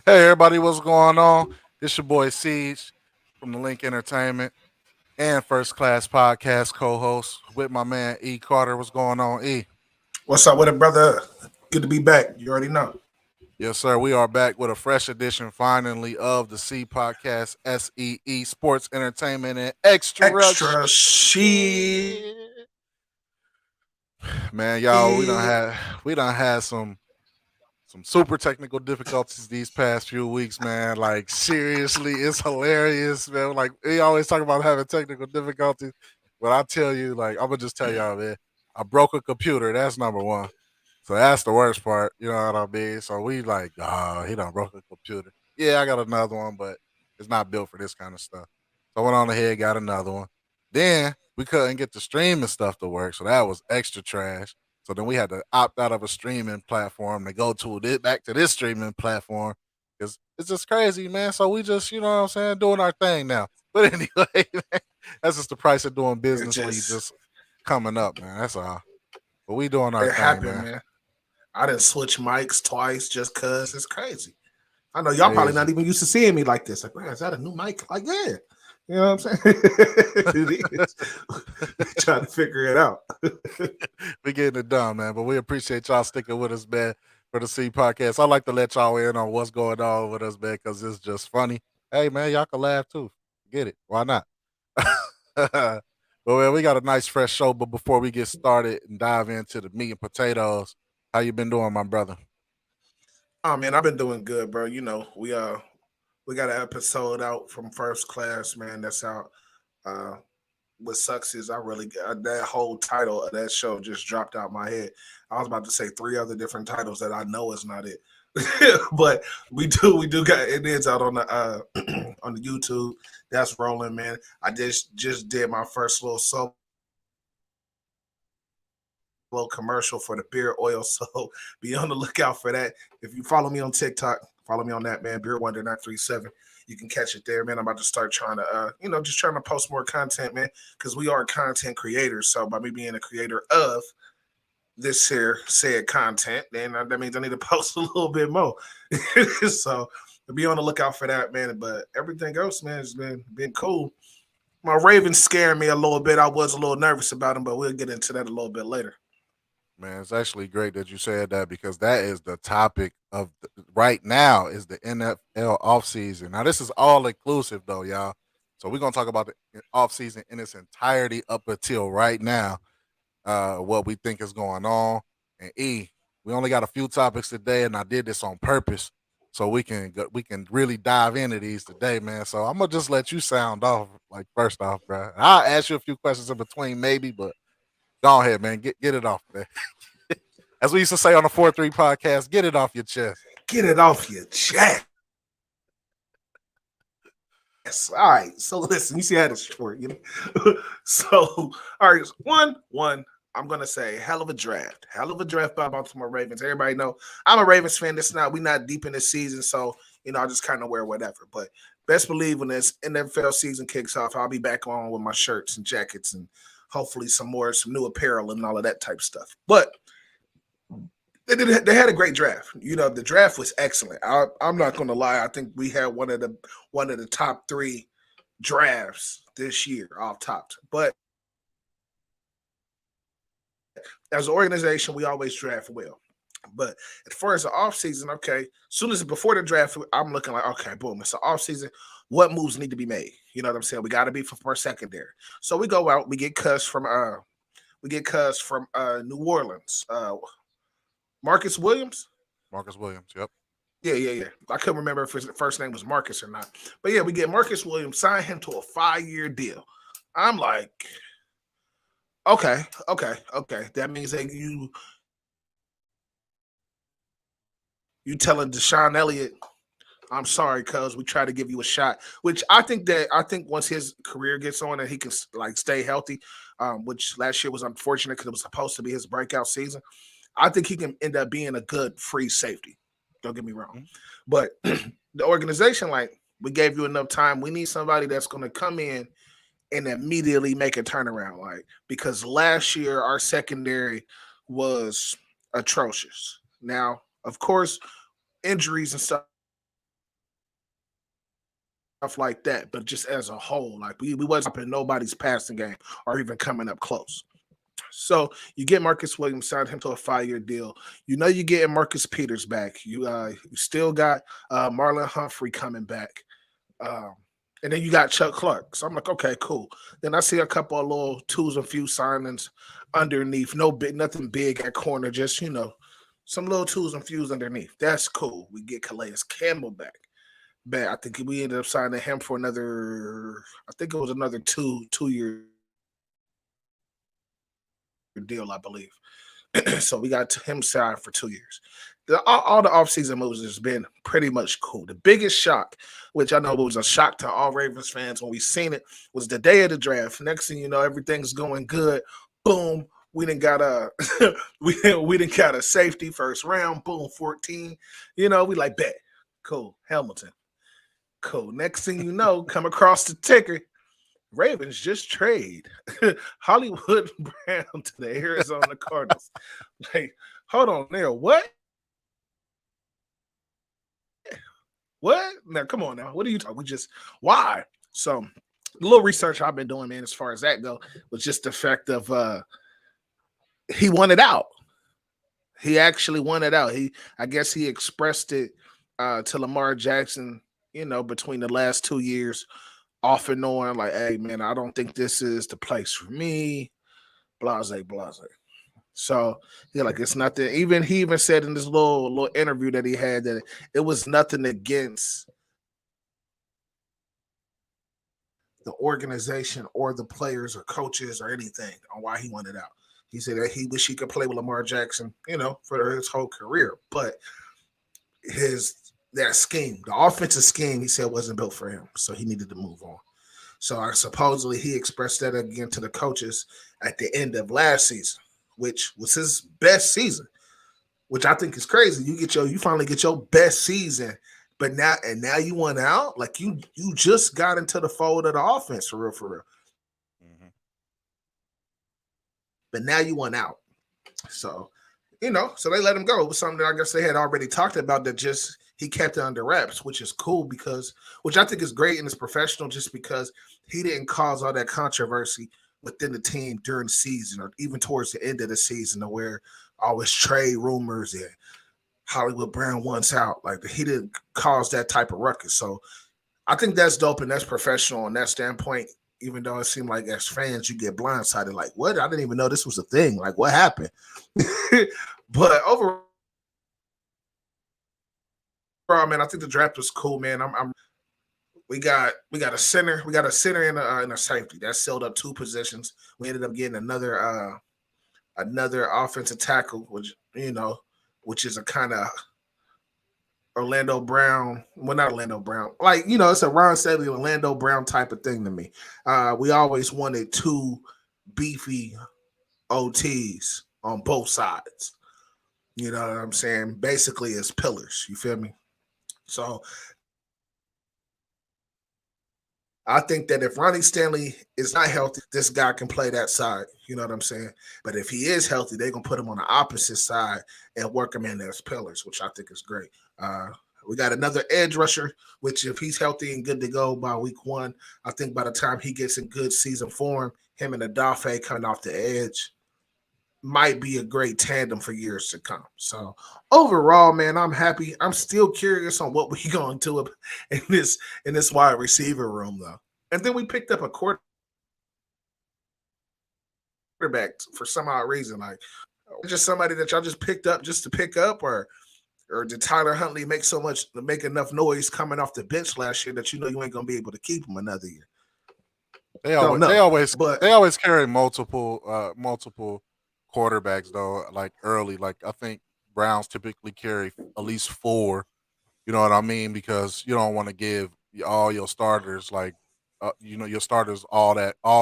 Hey everybody, what's going on? This your boy Siege from the Link Entertainment and First Class Podcast co-host with my man E Carter. What's going on, E? What's up with it, brother? Good to be back. You already know. Yes, sir. We are back with a fresh edition finally of the C Podcast, S.E.E. Sports Entertainment and Extra Extra shit. Shit. Man, y'all, we done had some super technical difficulties these past few weeks, man. Like seriously, it's hilarious, man. Like we always talk about having technical difficulties, but I tell you, like I'm gonna just tell y'all, man. I broke a computer. That's number one. So that's the worst part. You know what I mean? So we like, oh, he done broke a computer. Yeah, I got another one, but it's not built for this kind of stuff. So I went on ahead, got another one. Then we couldn't get the streaming stuff to work, so that was extra trash. So then we had to opt out of a streaming platform to go to this back to this streaming platform because it's just crazy, man. So we just, you know what I'm saying, doing our thing now. But anyway, man, that's just the price of doing It business when you just just coming up, man. That's all. But we doing our it thing, happened, man. man. I didn't switch mics twice just cause it's crazy. I know y'all probably Crazy. not even used to seeing me like this. Like, man, is that a new mic? Like, yeah. You know what I'm saying? It is. Trying to figure it out. We getting it done, man. But we appreciate y'all sticking with us, man, for the C podcast. I like to let y'all in on what's going on with us, man, because it's just funny. Hey, man, y'all can laugh too. Get it? Why not? Well, man, we got a nice fresh show. But before we get started and dive into the meat and potatoes, how you been doing, my brother? Oh man, I've been doing good, bro. You know, we got an episode out from First Class, man. That's out. Uh, what sucks is I really that whole title of that show just dropped out my head. I was about to say three other different titles that I know is not it, but we do got it is out on the on the YouTube. That's rolling, man. I just did my first little solo commercial for the beer oil, so be on the lookout for that. If you follow me on TikTok, follow me on that, man. Beer Wonder 937. You can catch it there, man. I'm about to start trying to, just trying to post more content, man, because we are content creators. So by me being a creator of this here said content, then that means I need to post a little bit more. So be on the lookout for that, man. But everything else, man, has been cool. My Ravens scared me a little bit. I was a little nervous about them, but we'll get into that a little bit later. Man, it's actually great that you said that because that is the topic of right now is the NFL offseason. Now, this is all inclusive though, y'all. So we're gonna talk about the offseason in its entirety up until right now, what we think is going on. And E, we only got a few topics today, and I did this on purpose so we can really dive into these today, man. So I'm gonna just let you sound off like first off, bro. I'll ask you a few questions in between, maybe, but go ahead, man. Get it off, man. As we used to say on the 4-3 podcast, get it off your chest. Get it off your chest. All right. So listen, you see how it's short, you know. So all right, one. I'm gonna say hell of a draft, by Baltimore Ravens. Everybody know I'm a Ravens fan. This not we not deep in the season, so I just kind of wear whatever. But best believe when this NFL season kicks off, I'll be back on with my shirts and jackets and hopefully some new apparel and all of that type stuff. But they had a great draft. The draft was excellent. I'm not going to lie. I think we had one of the top three drafts this year off top. But as an organization, we always draft well. But as far as the offseason, okay, soon as before the draft, I'm looking like, okay, boom, it's the offseason. What moves need to be made? You know what I'm saying? We got to be for secondary. So we go out, we get cuts from New Orleans. Marcus Williams. Marcus Williams. Yep. Yeah. I couldn't remember if his first name was Marcus or not. But yeah, we get Marcus Williams, sign him to a 5-year deal. I'm like, okay. That means that you telling Deshaun Elliott, I'm sorry, cuz we try to give you a shot. Which I think once his career gets on and he can like stay healthy, which last year was unfortunate because it was supposed to be his breakout season. I think he can end up being a good free safety. Don't get me wrong. Mhm. But the organization, like, we gave you enough time. We need somebody that's going to come in and immediately make a turnaround. Like, because last year our secondary was atrocious. Now, of course, injuries and stuff stuff like that, but just as a whole, like we wasn't stopping nobody's passing game or even coming up close. So you get Marcus Williams, signed him to a 5-year deal. You know you're getting Marcus Peters back. You still got Marlon Humphrey coming back. Um, and then you got Chuck Clark. So I'm like, okay, cool. Then I see a couple of little twos and few signings underneath. No big, nothing big at corner. Just some little twos and fews underneath. That's cool. We get Calais Campbell back. I think we ended up signing him for another. I think it was another 2 year deal, I believe. So we got him signed for 2 years. All the offseason moves has been pretty much cool. The biggest shock, which I know was a shock to all Ravens fans when we seen it, was the day of the draft. Next thing you know, everything's going good. Boom, we didn't got a we didn't got a safety first round. Boom, 14. We like bet. Cool, Hamilton. Cool. Next thing you know, come across the ticker. Ravens just trade Hollywood Brown to the Arizona Cardinals. Like, hold on there. What? What? Now, come on now. What are you talking? Why? So, the little research I've been doing, man, as far as that go, was just the fact of he wanted out. He actually wanted out. I guess he expressed it to Lamar Jackson, between the last 2 years, off and on, like, hey, man, I don't think this is the place for me, blase, blase. So, yeah, like, it's nothing. He even said in this little interview that he had that it was nothing against the organization or the players or coaches or anything on why he wanted out. He said that he wish he could play with Lamar Jackson, for his whole career. But that scheme, the offensive scheme, he said wasn't built for him. So he needed to move on. So supposedly he expressed that again to the coaches at the end of last season, which was his best season, which I think is crazy. You finally get your best season, but now you went out. Like you just got into the fold of the offense for real. Mm-hmm. But now you went out. So, so they let him go. It was something that I guess they had already talked about that just he kept it under wraps, which is cool which I think is great and it's professional just because he didn't cause all that controversy within the team during the season or even towards the end of the season where always trade rumors and Hollywood Brown wants out. Like he didn't cause that type of ruckus. So I think that's dope and that's professional on that standpoint, even though it seemed like as fans you get blindsided. Like, what? I didn't even know this was a thing. Like, what happened? But overall, man, I think the draft was cool, man. We got a center, and a safety. That sealed up 2 positions. We ended up getting another offensive tackle, which is a kind of Orlando Brown. Well, not Orlando Brown. Like, it's a Ron Staley, Orlando Brown type of thing to me. We always wanted 2 beefy OTs on both sides. You know what I'm saying? Basically, as pillars. You feel me? So I think that if Ronnie Stanley is not healthy, this guy can play that side. You know what I'm saying? But if he is healthy, they're going to put him on the opposite side and work him in as pillars, which I think is great. We got another edge rusher, which if he's healthy and good to go by week 1, I think by the time he gets in good season form, him and Adafe coming off the edge might be a great tandem for years to come. So overall, man, I'm happy. I'm still curious on what we're going to do in this wide receiver room, though. And then we picked up a quarterback for some odd reason. Like, just somebody that y'all just picked up just to pick up, or did Tyler Huntley make enough noise coming off the bench last year that you ain't gonna be able to keep him another year? They always carry multiple quarterbacks though. Like early, like I think Browns typically carry at least 4. You know what I mean? Because you don't want to give all your starters your starters all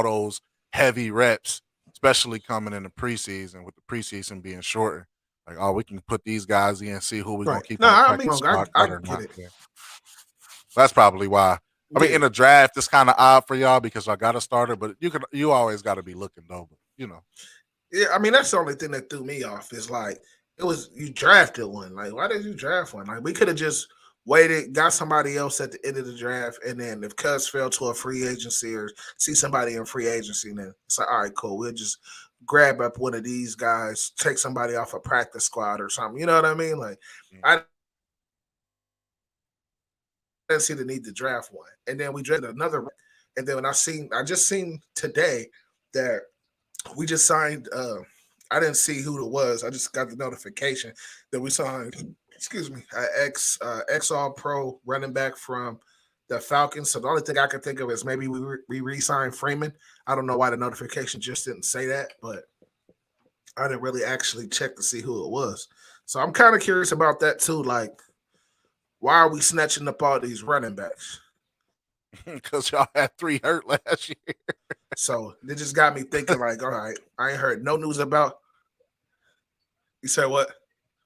those heavy reps, especially coming in the preseason with the preseason being shorter. Like, oh, we can put these guys in and see who we're gonna Right. keep No, on the I mean, practice squad I or get not. it. Yeah. That's probably why. I mean, Yeah. in the draft, it's kind of odd for y'all because I got a starter, but you always got to be looking though. But Yeah, I mean that's the only thing that threw me off is like it was you drafted one. Like, why did you draft one? Like we could have just waited, got somebody else at the end of the draft, and then if Cuz fell to a free agency or see somebody in free agency, then it's like, all right, cool. We'll just grab up one of these guys, take somebody off a practice squad or something. You know what I mean? Like, Mm. I didn't see the need to draft one. And then we drafted another and then when I just seen today that we just signed I didn't see who it was. I just got the notification that we signed excuse me, ex all pro running back from the Falcons. So the only thing I could think of is maybe we re-signed Freeman. I don't know why the notification just didn't say that, but I didn't really actually check to see who it was. So I'm kind of curious about that too. Like, why are we snatching up all these running backs? Because y'all had 3 hurt last year. So it just got me thinking, like, all right, I ain't heard no news about. You said what?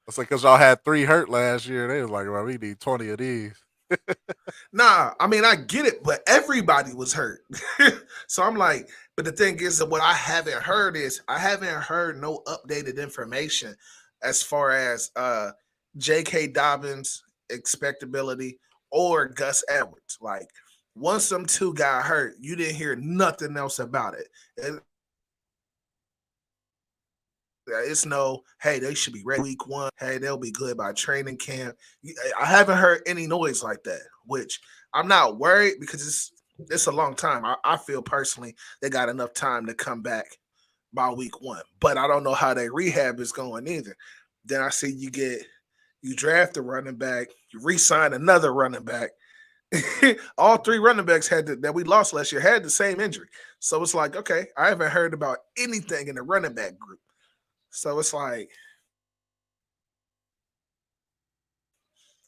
It's like because y'all had 3 hurt last year. They was like, well, we need 20 of these. Nah, I mean I get it, but everybody was hurt. So I'm like, but the thing is that what I haven't heard is I haven't heard no updated information as far as J.K. Dobbins expectability or Gus Edwards. Like once them two got hurt, you didn't hear nothing else about it. It's no, hey, they should be ready week one. Hey, they'll be good by training camp. I haven't heard any noise like that, which I'm not worried because it's a long time. I feel personally they got enough time to come back by week one, but I don't know how their rehab is going either. Then I see you draft a running back, you re-sign another running back. All three running backs that we lost last year had the same injury. So it's like, okay, I haven't heard about anything in the running back group. So it's like,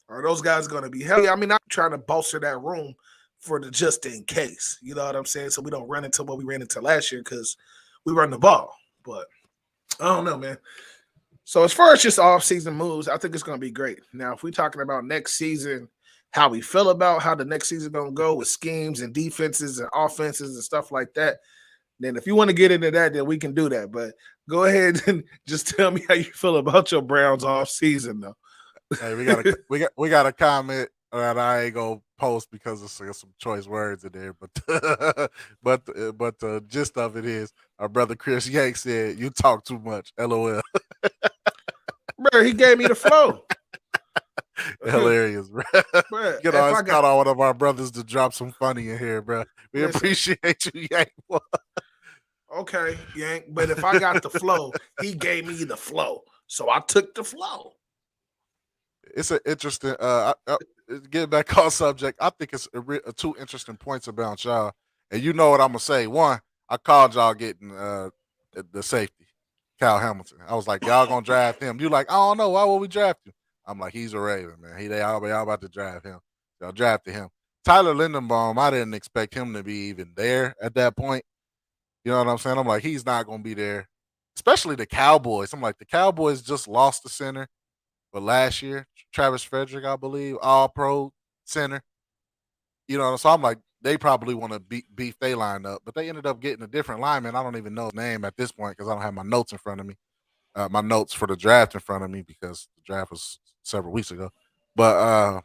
are those guys going to be healthy? I mean, I'm trying to bolster that room for the just in case. You know what I'm saying? So we don't run into what we ran into last year because we run the ball. But I don't know, man. So as far as just off-season moves, I think it's going to be great. Now, if we're talking about next season, how we feel about how the next season going to go with schemes and defenses and offenses and stuff like that, then if you want to get into that, then we can do that. But go ahead and just tell me how you feel about your Browns off-season, though. Hey, we got a comment that I ain't gonna post because of some choice words in there, but but the gist of it is our brother Chris Yank said you talk too much. LOL. Bro, he gave me the flow. Hilarious, bro. Bro, You can if always I got count on one of our brothers to drop some funny in here, bro. We listen, appreciate you, Yank. okay, Yank, but if I got the flow, he gave me the flow. So I took the flow. It's an interesting. Getting back on subject, I think it's two interesting points about y'all, and you know what I'm gonna say. One, I called y'all getting the safety, Kyle Hamilton. I was like, y'all gonna draft him? You like, I don't know. Why would we draft him? I'm like, he's a Raven, man. They all about to draft him. Y'all drafted him. Tyler Lindenbaum, I didn't expect him to be even there at that point. You know what I'm saying? I'm like, he's not gonna be there. Especially the Cowboys. I'm like, the Cowboys just lost the center. But last year, Travis Frederick, I believe, all pro center. You know, so I'm like, they probably want to beef they line up, but they ended up getting a different lineman. I don't even know his name at this point because I don't have my notes in front of me, my notes for the draft in front of me because the draft was several weeks ago. But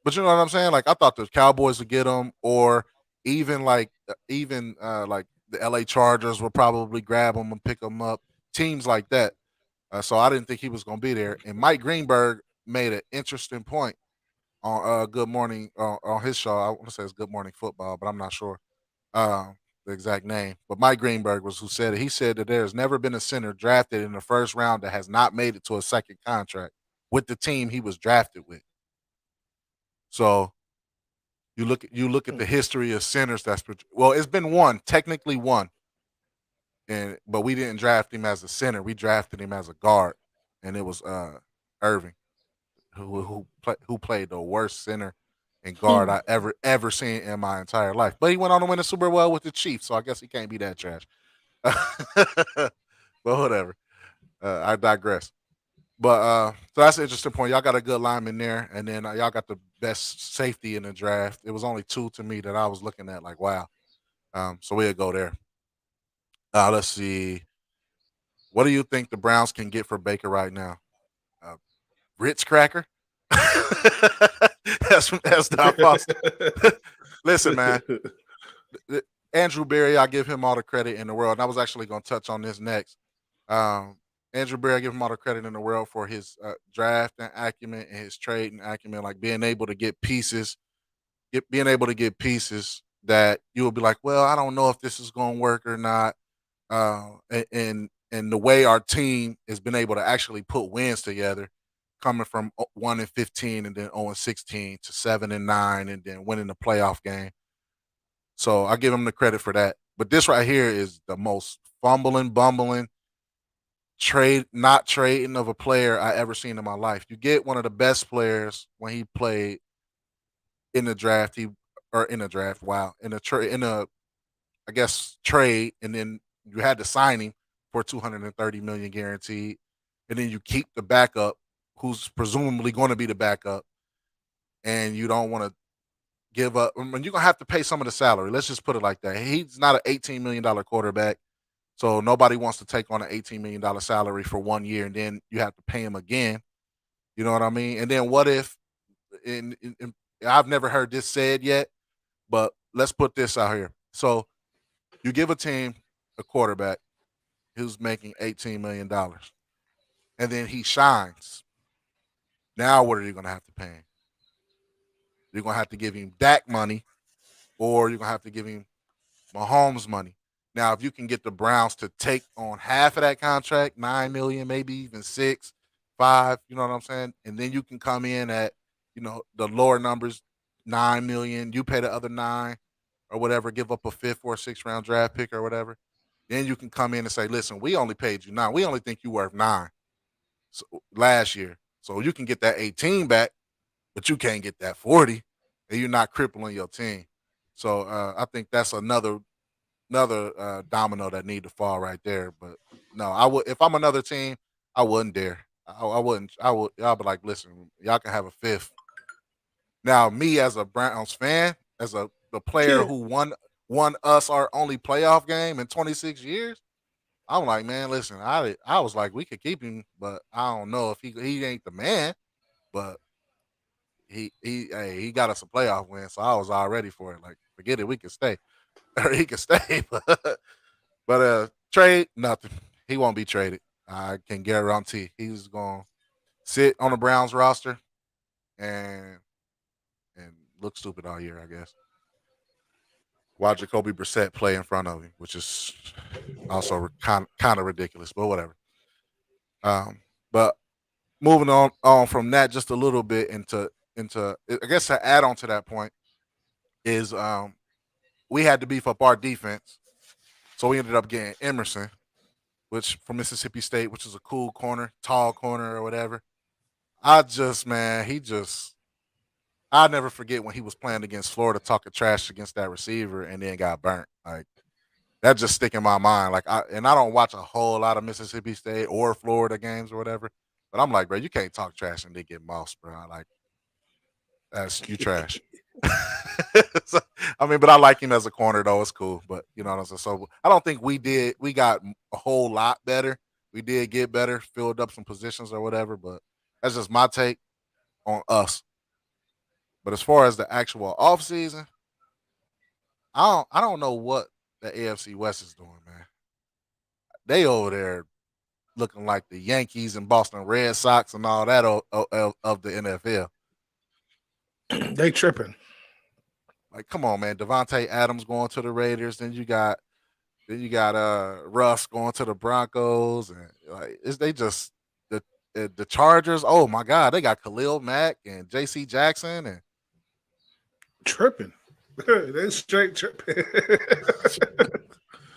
but you know what I'm saying? Like I thought the Cowboys would get him, or even like the LA Chargers would probably grab him and pick him up. Teams like that. So I didn't think he was going to be there. And Mike Greenberg made an interesting point on Good Morning on his show. I want to say it's Good Morning Football, but I'm not sure the exact name. But Mike Greenberg was who said it. He said that there has never been a center drafted in the first round that has not made it to a second contract with the team he was drafted with. So you look at the history of centers. Well, it's been one, technically one, and but we didn't draft him as a center. We drafted him as a guard, and it was Irving who played the worst center and guard I ever seen in my entire life. But he went on to win the Super Bowl with the Chiefs, so I guess he can't be that trash. But whatever. I digress. But so that's an interesting point. Y'all got a good lineman there, and then y'all got the best safety in the draft. It was only two to me that I was looking at, like wow. So we'll go there. Let's see. What do you think the Browns can get for Baker right now? Uh, Ritz cracker? That's Don Foster. Listen, man, Andrew Berry, I give him all the credit in the world. And I was actually going to touch on this next. Um, Andrew Berry, I give him all the credit in the world for his draft and acumen and his trade and acumen, like being able to get pieces, being able to get pieces that you will be like, well, I don't know if this is going to work or not. And the way our team has been able to actually put wins together, coming from 1-15 and then 0-16 to 7-9 and then winning the playoff game. So I give him the credit for that. But this right here is the most fumbling, bumbling not trading of a player I ever seen in my life. You get one of the best players when he played in the draft. Wow, in a I guess trade, and then you had to sign him for 230 million guaranteed, and then you keep the backup, who's presumably going to be the backup, and you don't want to give up. I mean, you're gonna have to pay some of the salary. Let's just put it like that. He's not an $18 million quarterback, so nobody wants to take on an $18 million salary for 1 year, and then you have to pay him again. You know what I mean? And then what if? I've never heard this said yet, but let's put this out here. So you give a team a quarterback who's making $18 million, and then he shines. Now, what are you going to have to pay him? You're going to have to give him Dak money, or you're going to have to give him Mahomes money. Now, if you can get the Browns to take on half of that contract, 9 million, maybe even 6, 5, you know what I'm saying? And then you can come in at, the lower numbers, 9 million. You pay the other 9 or whatever, give up a 5th or 6th round draft pick or whatever. Then you can come in and say, listen, we only paid you 9. We only think you worth 9 last year. So you can get that 18 back, but you can't get that 40, and you're not crippling your team. So I think that's another domino that need to fall right there. But no, I would, if I'm another team, I wouldn't dare. I wouldn't. I'll be like, listen, y'all can have a 5th. Now, me as a Browns fan, as the player Yeah. who won us our only playoff game in 26 years, I'm like, man, listen, I was like, we could keep him, but I don't know if he ain't the man, but he got us a playoff win, so I was all ready for it. Like, forget it, we can stay, or he can stay, but trade nothing. He won't be traded. I can guarantee he's going to sit on the Browns roster and and look stupid all year, I guess. Watch Jacoby Brissett play in front of him, which is also kind of ridiculous, but whatever. But moving on from that just a little bit into I guess to add on to that point is we had to beef up our defense, so we ended up getting Emerson, which from Mississippi State, which is a cool corner, tall corner or whatever. I never forget when he was playing against Florida, talking trash against that receiver, and then got burnt. Like, that just stick in my mind. Like, I don't watch a whole lot of Mississippi State or Florida games or whatever, but I'm like, bro, you can't talk trash and they get mossed, bro. Like, that's you trash. So, I mean, but I like him as a corner though. It's cool, but you know what I'm saying. So I don't think we got a whole lot better. We did get better, filled up some positions or whatever, but that's just my take on us. But as far as the actual offseason, I don't know what the AFC West is doing, man. They over there looking like the Yankees and Boston Red Sox and all that of the NFL. They tripping. Like, come on, man. Devontae Adams going to the Raiders. Then you got Russ going to the Broncos, and like they just the Chargers. Oh my God, they got Khalil Mack and J.C. Jackson, and Tripping. They straight tripping.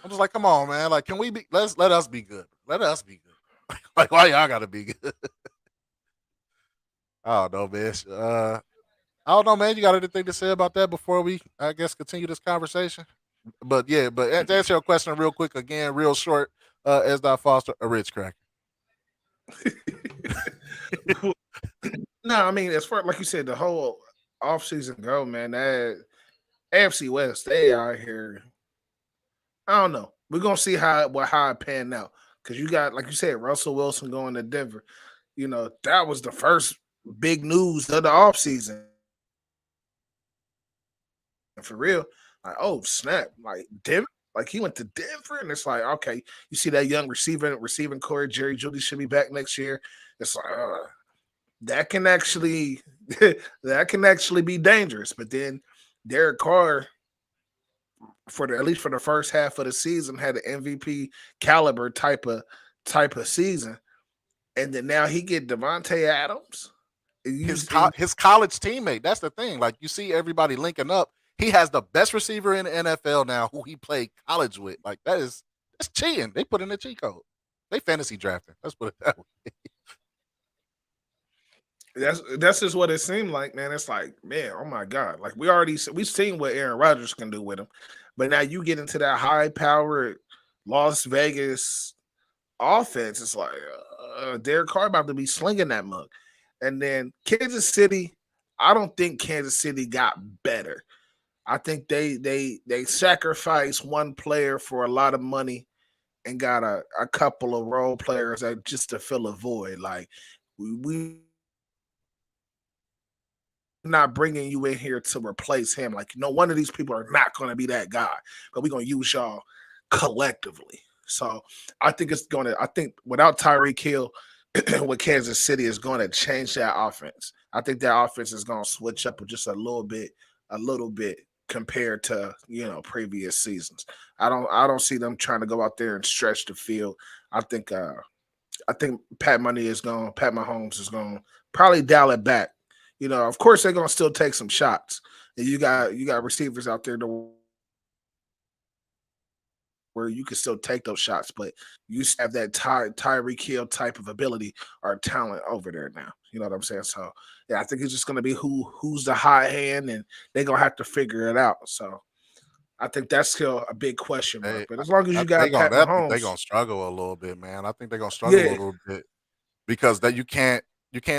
I'm just like, come on, man. Like, can we be? Let us be good. Let us be good. Like, why y'all gotta be good? I don't know, man. I don't know, man. You got anything to say about that before we, I guess, continue this conversation? But yeah, but to answer your question real quick again, real short, as Dot Foster, a rich cracker. No, I mean, as far like you said, the whole offseason go, man, that AFC West, they out here. I don't know. We're gonna see how it pan out. Cause you got, like you said, Russell Wilson going to Denver. You know, that was the first big news of the offseason for real. Like, oh snap! Like Denver, like he went to Denver, and it's like, okay, you see that young receiving core, Jerry Judy should be back next year. It's like that can actually that can actually be dangerous. But then Derek Carr for the at least for the first half of the season had an MVP caliber type of season, and then now he get Devontae Adams. His college teammate. That's the thing. Like you see everybody linking up. He has the best receiver in the NFL now, who he played college with. Like that's cheating. They put in a cheat code. They fantasy drafting. Let's put it that way. That's just what it seemed like, man. It's like, man, oh my god, like we've seen what Aaron Rodgers can do with him, but now you get into that high powered Las Vegas offense. It's like Derek Carr about to be slinging that mug, and then Kansas City. I don't think Kansas City got better. I think they sacrificed one player for a lot of money and got a couple of role players that just to fill a void. Like we not bringing you in here to replace him. Like one of these people are not going to be that guy, but we're gonna use y'all collectively. So I think it's gonna. I think without Tyreek Hill, what Kansas City is going to change that offense. I think that offense is going to switch up just a little bit compared to previous seasons. I don't see them trying to go out there and stretch the field. I think I think Pat Mahomes is going to probably dial it back. Of course they're going to still take some shots. And you got receivers out there to where you can still take those shots, but you still have that Tyreek Hill type of ability or talent over there now. You know what I'm saying? So yeah, I think it's just going to be who's the high hand, and they're gonna have to figure it out. So I think that's still a big question mark. But as long as you got Pat Mahomes, Hey, I think they gonna struggle a little bit, man. I think they're gonna yeah, struggle a little bit because that you can't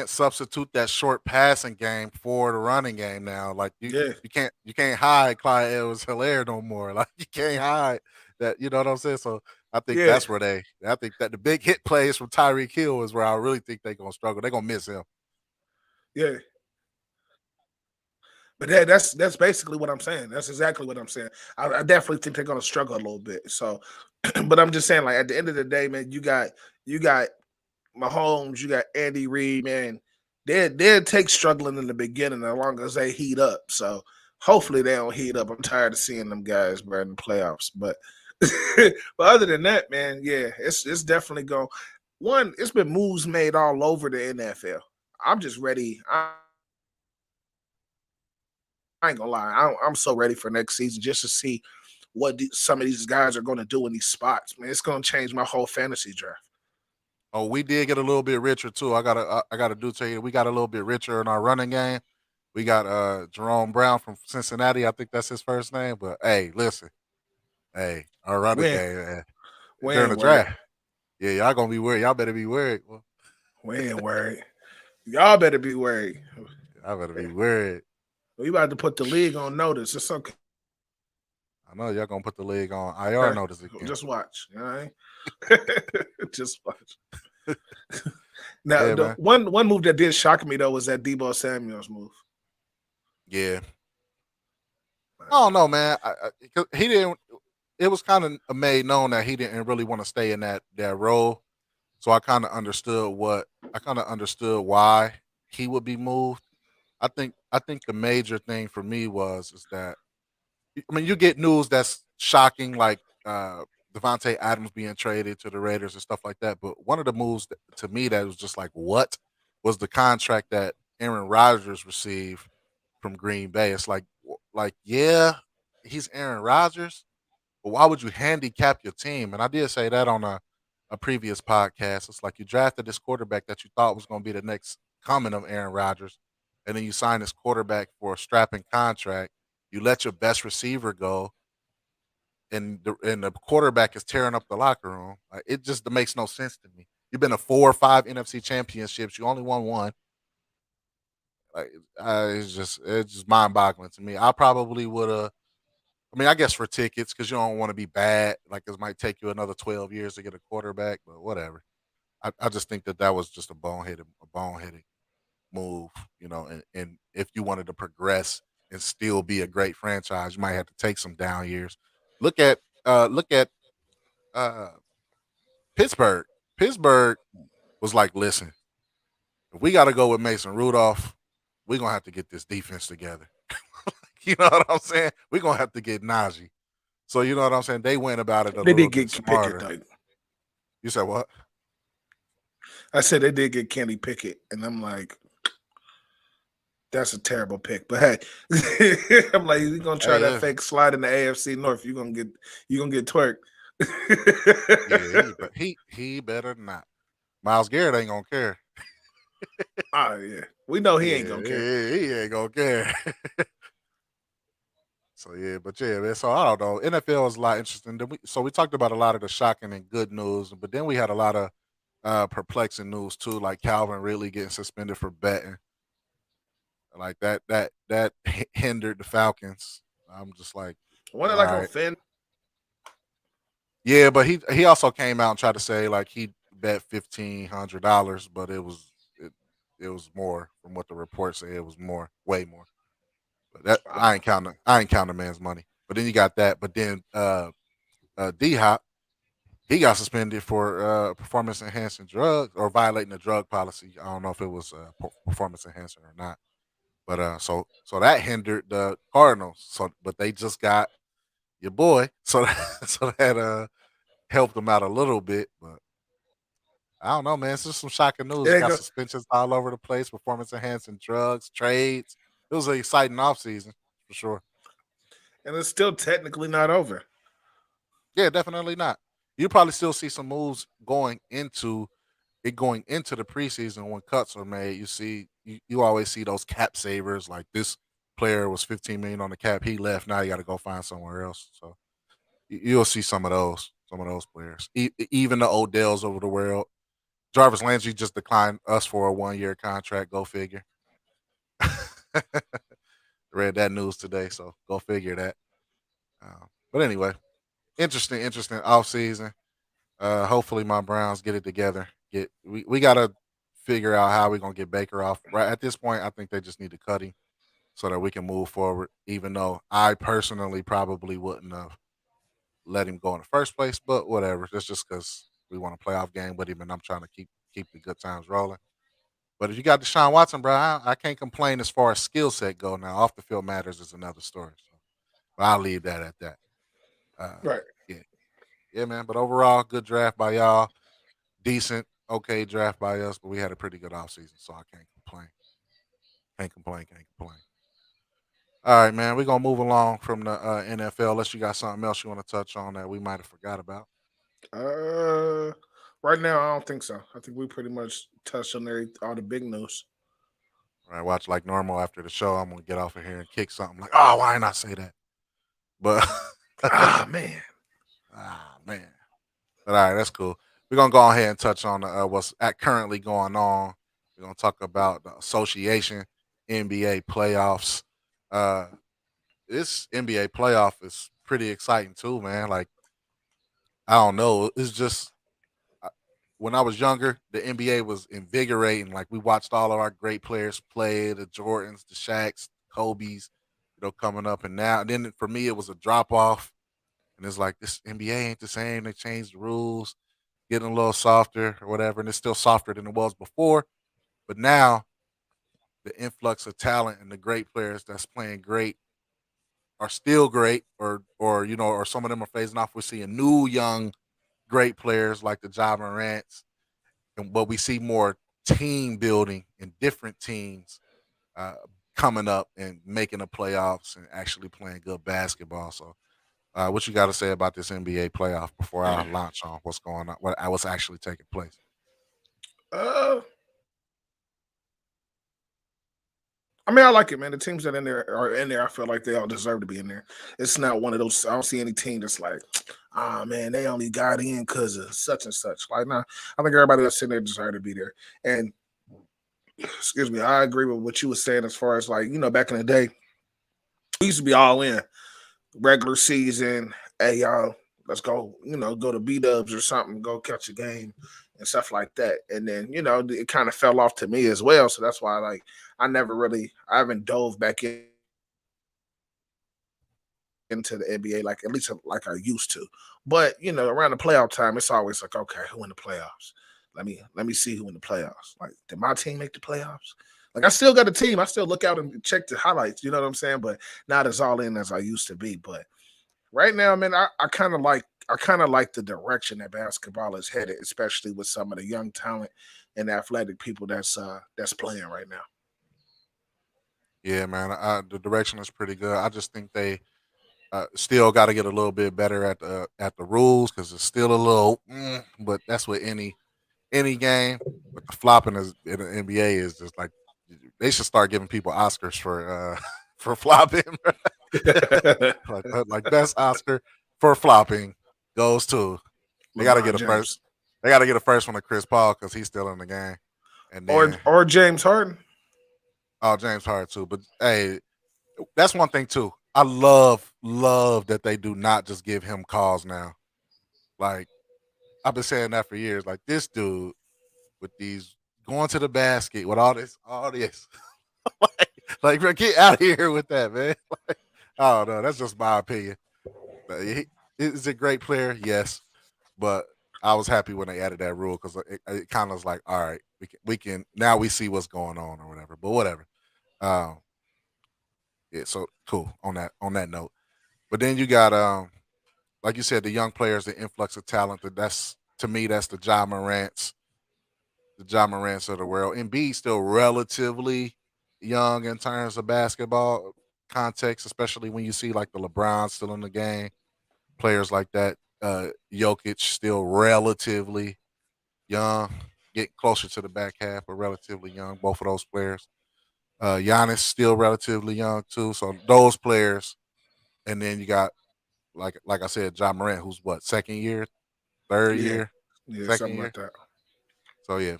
substitute that short passing game for the running game now. Like yeah, you can't hide Clyde Edwards Hilaire no more. Like you can't hide that. You know what I'm saying? So I think yeah, that's where I think that the big hit plays from Tyreek Hill is where I really think they're gonna struggle. They're gonna miss him. yeah. But that's basically what I'm saying. That's exactly what I'm saying. I definitely think they're gonna struggle a little bit. So, but I'm just saying, like at the end of the day, man, you got Mahomes, you got Andy Reid, man. They'll take struggling in the beginning as long as they heat up. So hopefully they don't heat up. I'm tired of seeing them guys, bro, in the playoffs. But but other than that, man, yeah, it's definitely going. One, it's been moves made all over the NFL. I'm just ready. I ain't gonna lie. I'm so ready for next season just to see what some of these guys are going to do in these spots. Man, it's going to change my whole fantasy draft. Oh, we did get a little bit richer too. I gotta do tell you, we got a little bit richer in our running game. We got Jerome Brown from Cincinnati. I think that's his first name. But hey, listen, hey, our running When, game during when the word, draft. Yeah, y'all gonna be worried. Y'all better be worried. Well, when word. Y'all better be worried. y'all better be worried. We about to put the league on notice. It's okay. I know y'all gonna put the league on Just IR notice watch. You again. know what I mean? Just watch. Now, Yeah, the man. one move that did shock me though was that Debo Samuel's move. Yeah. I don't know, man. 'Cause he didn't. It was kind of made known that he didn't really want to stay in that role. So I kind of understood why he would be moved. I think the major thing for me is that I mean you get news that's shocking like Devontae Adams being traded to the Raiders and stuff like that. But one of the moves to me that was just like what was the contract that Aaron Rodgers received from Green Bay. It's like yeah, he's Aaron Rodgers, but why would you handicap your team? And I did say that on a previous podcast. It's like you drafted this quarterback that you thought was going to be the next coming of Aaron Rodgers, and then you sign this quarterback for a strapping contract. You let your best receiver go, and the quarterback is tearing up the locker room. Like, it just makes no sense to me. You've been to 4 or 5 NFC championships. You only won one. Like it's just mind boggling to me. I probably would have. I mean, I guess for tickets because you don't want to be bad. Like it might take you another 12 years to get a quarterback, but whatever. I just think that was just a boneheaded. move, and if you wanted to progress and still be a great franchise, you might have to take some down years. Look at uh Pittsburgh. Pittsburgh was like, listen, if we got to go with Mason Rudolph, we're gonna have to get this defense together. You know what I'm saying? We're gonna have to get Najee. So you know what I'm saying? They went about it a They little did bit get Pickett smarter. though. You said what? I said they did get Kenny Pickett, and I'm like, that's a terrible pick. But hey, I'm like, you're gonna try Hey, that fake slide in the AFC North. You're gonna get twerked. yeah, he better not. Miles Garrett ain't gonna care. Oh yeah, we know he ain't Yeah, gonna care. he ain't gonna care. So yeah, but yeah, man. So I don't know. NFL is a lot interesting. So we talked about a lot of the shocking and good news, but then we had a lot of perplexing news too, like Calvin Ridley getting suspended for betting, like that hindered the Falcons. I'm just like, Wasn't all it like right, on Finn? yeah, but he also came out and tried to say like he bet $1,500, but it was more from what the report said. It was more, way more. But that I ain't counting the man's money. But then you got that. But then D Hop, he got suspended for performance enhancing drugs or violating the drug policy. I don't know if it was performance enhancing or not. But so that hindered the Cardinals. So but they just got your boy. So so that helped them out a little bit. But I don't know, man. It's just some shocking It news. You ain't got go, suspensions all over the place, performance enhancing drugs, trades. It was an exciting offseason for sure. and it's still technically not over. Yeah, definitely not. You probably still see some moves going into the preseason when cuts are made. You always see those cap savers like this player was 15 million on the cap. He left. Now you got to go find somewhere else. So you'll see some of those players. Even the Odells over the world. Jarvis Landry just declined us for a 1 year contract. Go figure. Read that news today, so go figure that. But anyway, interesting off season. Hopefully my Browns get it together. We gotta figure out how we're gonna get Baker off. Right at this point, I think they just need to cut him so that we can move forward. Even though I personally probably wouldn't have let him go in the first place, but whatever. That's just because we want a playoff game with him, and I'm trying to keep the good times rolling. But if you got Deshaun Watson, bro, I can't complain as far as skill set go. Now, off the field matters is another story. So, but I'll leave that at that. Uh, Right. yeah, yeah, man. But overall, good draft by y'all. Decent, okay draft by us, but we had a pretty good offseason, so I can't complain. Can't complain. Can't complain. All right, man. We're gonna move along from the NFL. Unless you got something else you want to touch on that we might have forgot about. Uh, right now I don't think so. I think we pretty much touched on all the big news. All right, watch like normal after the show. I'm gonna get off of here and kick something like, oh, why not say that? But Ah man. man. But all right, that's cool. We're gonna go ahead and touch on what's currently going on. We're gonna talk about the association NBA playoffs. Uh, this NBA playoff is pretty exciting too, man. Like I don't know, it's just uh, when I was younger, the NBA was invigorating. Like we watched all of our great players play, the Jordans, the Shaqs, Kobe's, coming up, and now and then for me it was a drop off, and it's like this NBA ain't the same. They changed the rules, getting a little softer or whatever, and it's still softer than it was before. But now the influx of talent and the great players that's playing great are still great, or some of them are phasing off. We're seeing new young great players like the Ja Morants, but we see more team building and different teams uh, coming up and making the playoffs and actually playing good basketball. So, what you got to say about this NBA playoff before I launch on what's going on, what's actually taking place? Uh, I mean, I like it, man. The teams that are in there. I feel like they all deserve to be in there. It's not one of those. I don't see any team that's like, ah, man, they only got in because of such and such. Like, nah, I think everybody that's in there deserve to be there. And excuse me, I agree with what you were saying as far as like, back in the day, we used to be all in regular season. Hey, y'all. let's go, go to B Dubs or something, go catch a game and stuff like that. And then, it kind of fell off to me as well. So that's why like I haven't dove back into the NBA like at least like I used to. But, around the playoff time, it's always like, okay, who in the playoffs? Let me see who in the playoffs. Like, did my team make the playoffs? Like, I still got a team. I still look out and check the highlights. You know what I'm saying? But not as all in as I used to be. But right now, man, I kind of like the direction that basketball is headed, especially with some of the young talent and athletic people that's playing right now. Yeah, man. The direction is pretty good. I just think they still got to get a little bit better at the rules because it's still a little. But that's with any game. But the flopping is in the NBA is just like they should start giving people Oscars for for flopping. Like best Oscar for flopping goes to they got to LeBron get a first. James They got to get a first one to Chris Paul because he's still in the game, and or then or James Harden. James Harden too. But hey, that's one thing too. I love that they do not just give him calls now. Like I've been saying that for years. Like this dude with these going to the basket with all this. like, bro, get out of here with that, man. Like, I don't know. That's just my opinion. Is a great player, yes, but I was happy when they added that rule because it kind of was like, all right, we can now we see what's going on or whatever. But whatever. Um, yeah, so cool on that note. But then you got like you said, the young players, the influx of talent. That's to me, that's the John Morants of the world. Embiid still relatively young in terms of basketball context, especially when you see like the LeBron still in the game, players like that. Jokic still relatively young, getting closer to the back half, but relatively young. Both of those players. Giannis still relatively young too. So those players, and then you got like I said, John Morant, who's what second year, third Yeah, year, yeah, second something like year. that. So yeah,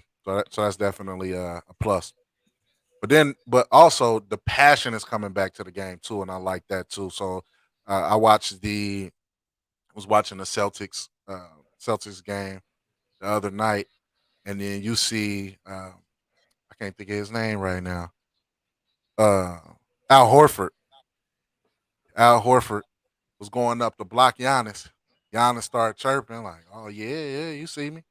so that's definitely a plus. But also the passion is coming back to the game too, and I like that too. So I watched the was watching the Celtics game the other night, and then you see I can't think of his name right now. Uh, Al Horford. Al Horford was going up to block Giannis. Giannis started chirping like, "Oh yeah, yeah, you see me."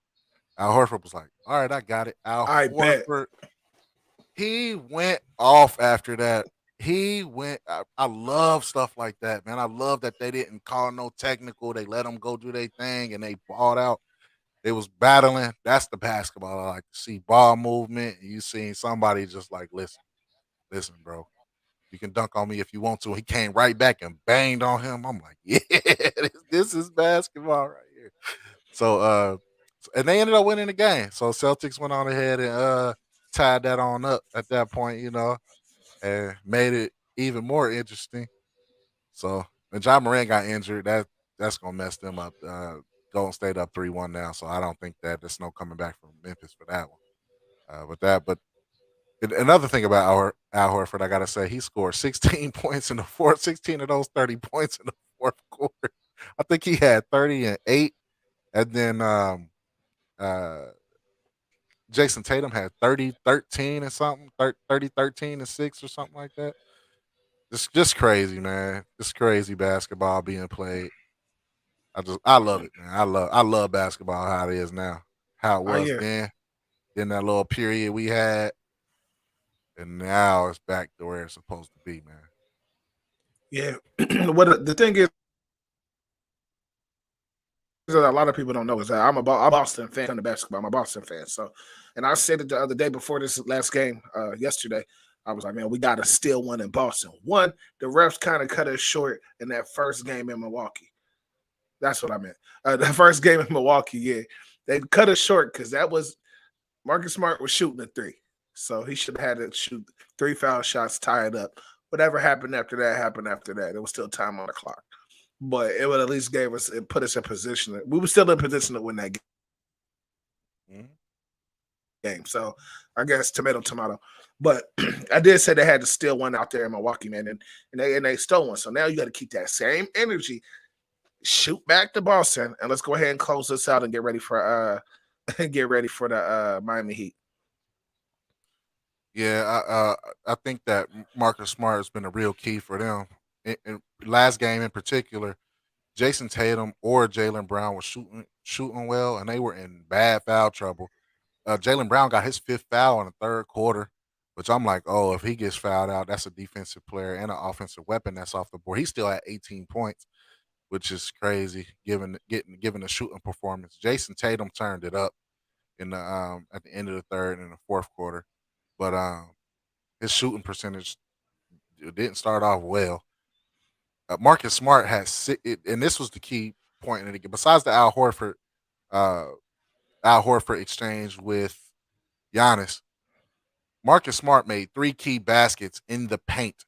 Al Horford was like, "All right, I got it." Al I bet. Horford, he went off after that. He went. I love stuff like that, man. I love that they didn't call no technical. They let them go do their thing, and they balled out. They was battling. That's the basketball I like to see. Ball movement. You seen somebody just like, listen, bro. You can dunk on me if you want to. He came right back and banged on him. I'm like, yeah, this is basketball right here. So and they ended up winning the game. So Celtics went on ahead and tied that on up at that point, and made it even more interesting. So when John Moran got injured, that's gonna mess them up. Golden State up 3-1 now, so I don't think that there's no coming back from Memphis for that one. But another thing about Al Horford, I gotta say, he scored 16 points in the fourth, 16 of those 30 points in the fourth quarter. I think he had 30 and 8, and then uh, Jason Tatum had 30, 13 and something, 30, 13 and 6 or something like that. Just crazy, man. Just crazy basketball being played. I love it, man. I love basketball how it is now. How it Oh was yeah, then that little period we had, and now it's back to where it's supposed to be, man. yeah. What the thing is that a lot of people don't know is that I'm a Boston fan from the basketball. I'm a Boston fan, so and I said it the other day before this last game yesterday. I was like, man, we got to steal one in Boston. One, the refs kind of cut us short in that first game in Milwaukee. That's what I meant. The first game in Milwaukee, yeah, they cut us short because that was Marcus Smart was shooting a three, so he should have had to shoot three foul shots, tie it up. Whatever happened after that happened after that. There was still time on the clock, but it would at least gave us it put us in position. We were still in position to win that game. So I guess tomato tomato. But I did say they had to steal one out there in Milwaukee, man, and they stole one. So now you got to keep that same energy shoot back to Boston, and let's go ahead and close this out and get ready for get ready for the Miami Heat. Yeah, I think that Marcus Smart has been a real key for them. In last game in particular, Jason Tatum or Jalen Brown was shooting well, and they were in bad foul trouble. Jalen Brown got his fifth foul in the third quarter, which I'm like, oh, if he gets fouled out, that's a defensive player and an offensive weapon that's off the board. He's still at 18 points, which is crazy given the shooting performance. Jason Tatum turned it up in the at the end of the third and the fourth quarter, but his shooting percentage didn't start off well. Marcus Smart and this was the key point in the game. Besides the uh, Al Horford exchange with Giannis, Marcus Smart made three key baskets in the paint,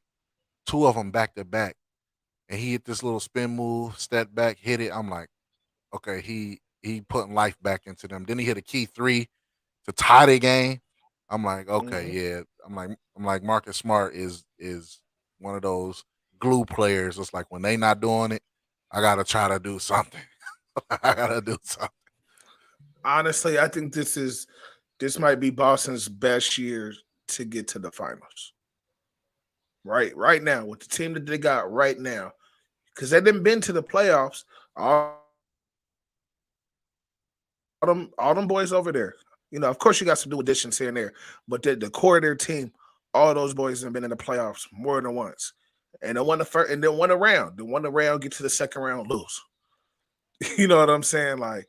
two of them back to back, and he hit this little spin move, step back, hit it. I'm like, okay, he putting life back into them. Then he hit a key three to tie the game. I'm like, okay, Mm-hmm. yeah. I'm like Marcus Smart is one of those glue players. It's like when they not doing it, I gotta try to do something. I gotta do something. Honestly, I think this might be Boston's best year to get to the finals. Right now, with the team that they got right now, because they didn't been to the playoffs. All them boys over there. Of course, you got some new additions here and there, but the core of their team, all those boys have been in the playoffs more than once, and they won the first, and then won a round. They won the round, get to the second round, lose. You know what I'm saying? Like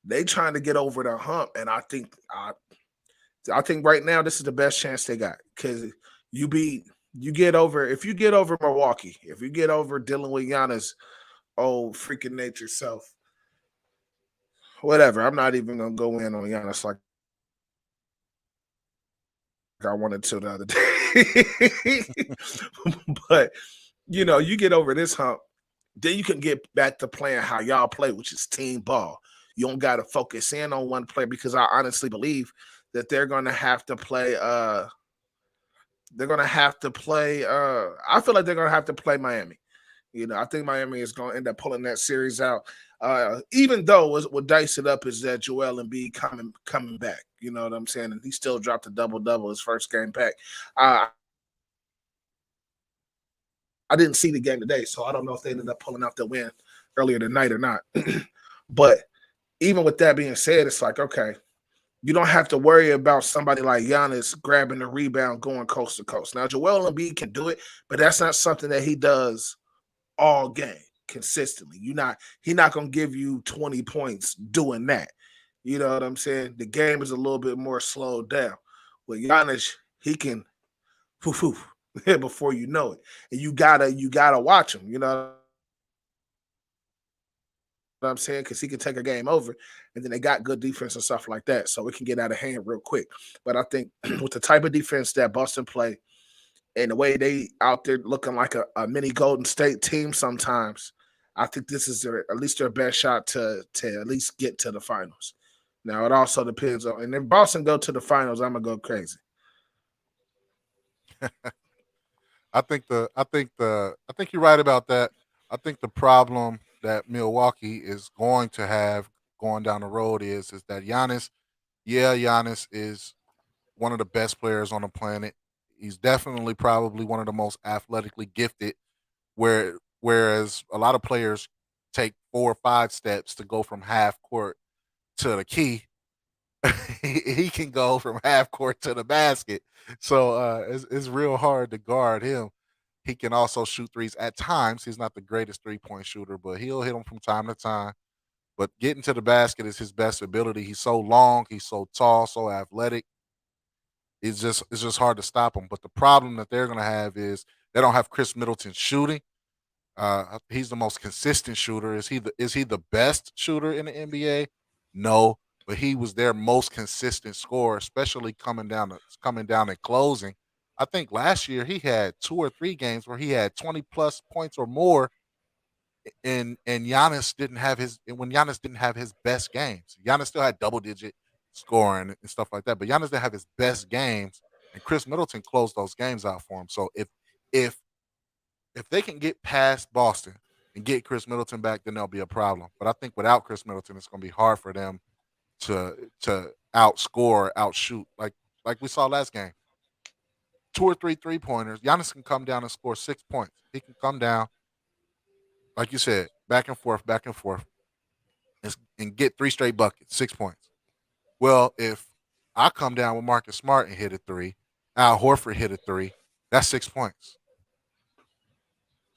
they trying to get over the hump, and I think right now this is the best chance they got because you beat you get over if you get over Milwaukee, if you get over dealing with Giannis, old freaking nature self, whatever. I'm not even gonna go in on Giannis like I wanted to the other day. But you get over this hump, then you can get back to playing how y'all play, which is team ball. You don't gotta focus in on one player because I honestly believe that they're gonna have to play I feel like they're gonna have to play Miami. I think Miami is going to end up pulling that series out. Even though what dice it up is that Joel Embiid coming back. You know what I'm saying? And he still dropped a double double his first game back. I didn't see the game today, so I don't know if they ended up pulling out the win earlier tonight or not. But even with that being said, it's like okay, you don't have to worry about somebody like Giannis grabbing the rebound going coast to coast. Now Joel Embiid can do it, but that's not something that he does all game consistently. He not gonna give you 20 points doing that. You know what I'm saying? The game is a little bit more slowed down. With Giannis, he can poof poof before you know it. And you gotta watch him, you know what I'm saying? Because he can take a game over, and then they got good defense and stuff like that. So it can get out of hand real quick. But I think with the type of defense that Boston play and the way they out there looking like a mini Golden State team sometimes, I think this is at least their best shot to at least get to the finals. Now it also depends on, and if Boston go to the finals, I'm gonna go crazy. I think you're right about that. I think the problem that Milwaukee is going to have going down the road is that Giannis is one of the best players on the planet. He's definitely probably one of the most athletically gifted. Whereas a lot of players take 4 or 5 steps to go from half court to the key, he can go from half court to the basket. So it's real hard to guard him. He can also shoot threes at times. He's not the greatest 3-point shooter, but he'll hit them from time to time. But getting to the basket is his best ability. He's so long, he's so tall, so athletic. It's just hard to stop him. But the problem that they're gonna have is they don't have Chris Middleton shooting. He's the most consistent shooter. Is he the best shooter in the NBA? No, but he was their most consistent scorer, especially coming down and closing. I think last year he had 2 or 3 games where he had 20 plus points or more, and Giannis didn't have his when Giannis didn't have his best games. Giannis still had double digit scoring and stuff like that, but Giannis didn't have his best games, and Chris Middleton closed those games out for him. So if if they can get past Boston and get Chris Middleton back, then there'll be a problem. But I think without Chris Middleton, it's going to be hard for them to outscore, outshoot like we saw last game. Two or three pointers. Giannis can come down and score 6 points. He can come down, like you said, back and forth, and get three straight buckets, 6 points. Well, if I come down with Marcus Smart and hit a three, Al Horford hit a three, that's 6 points.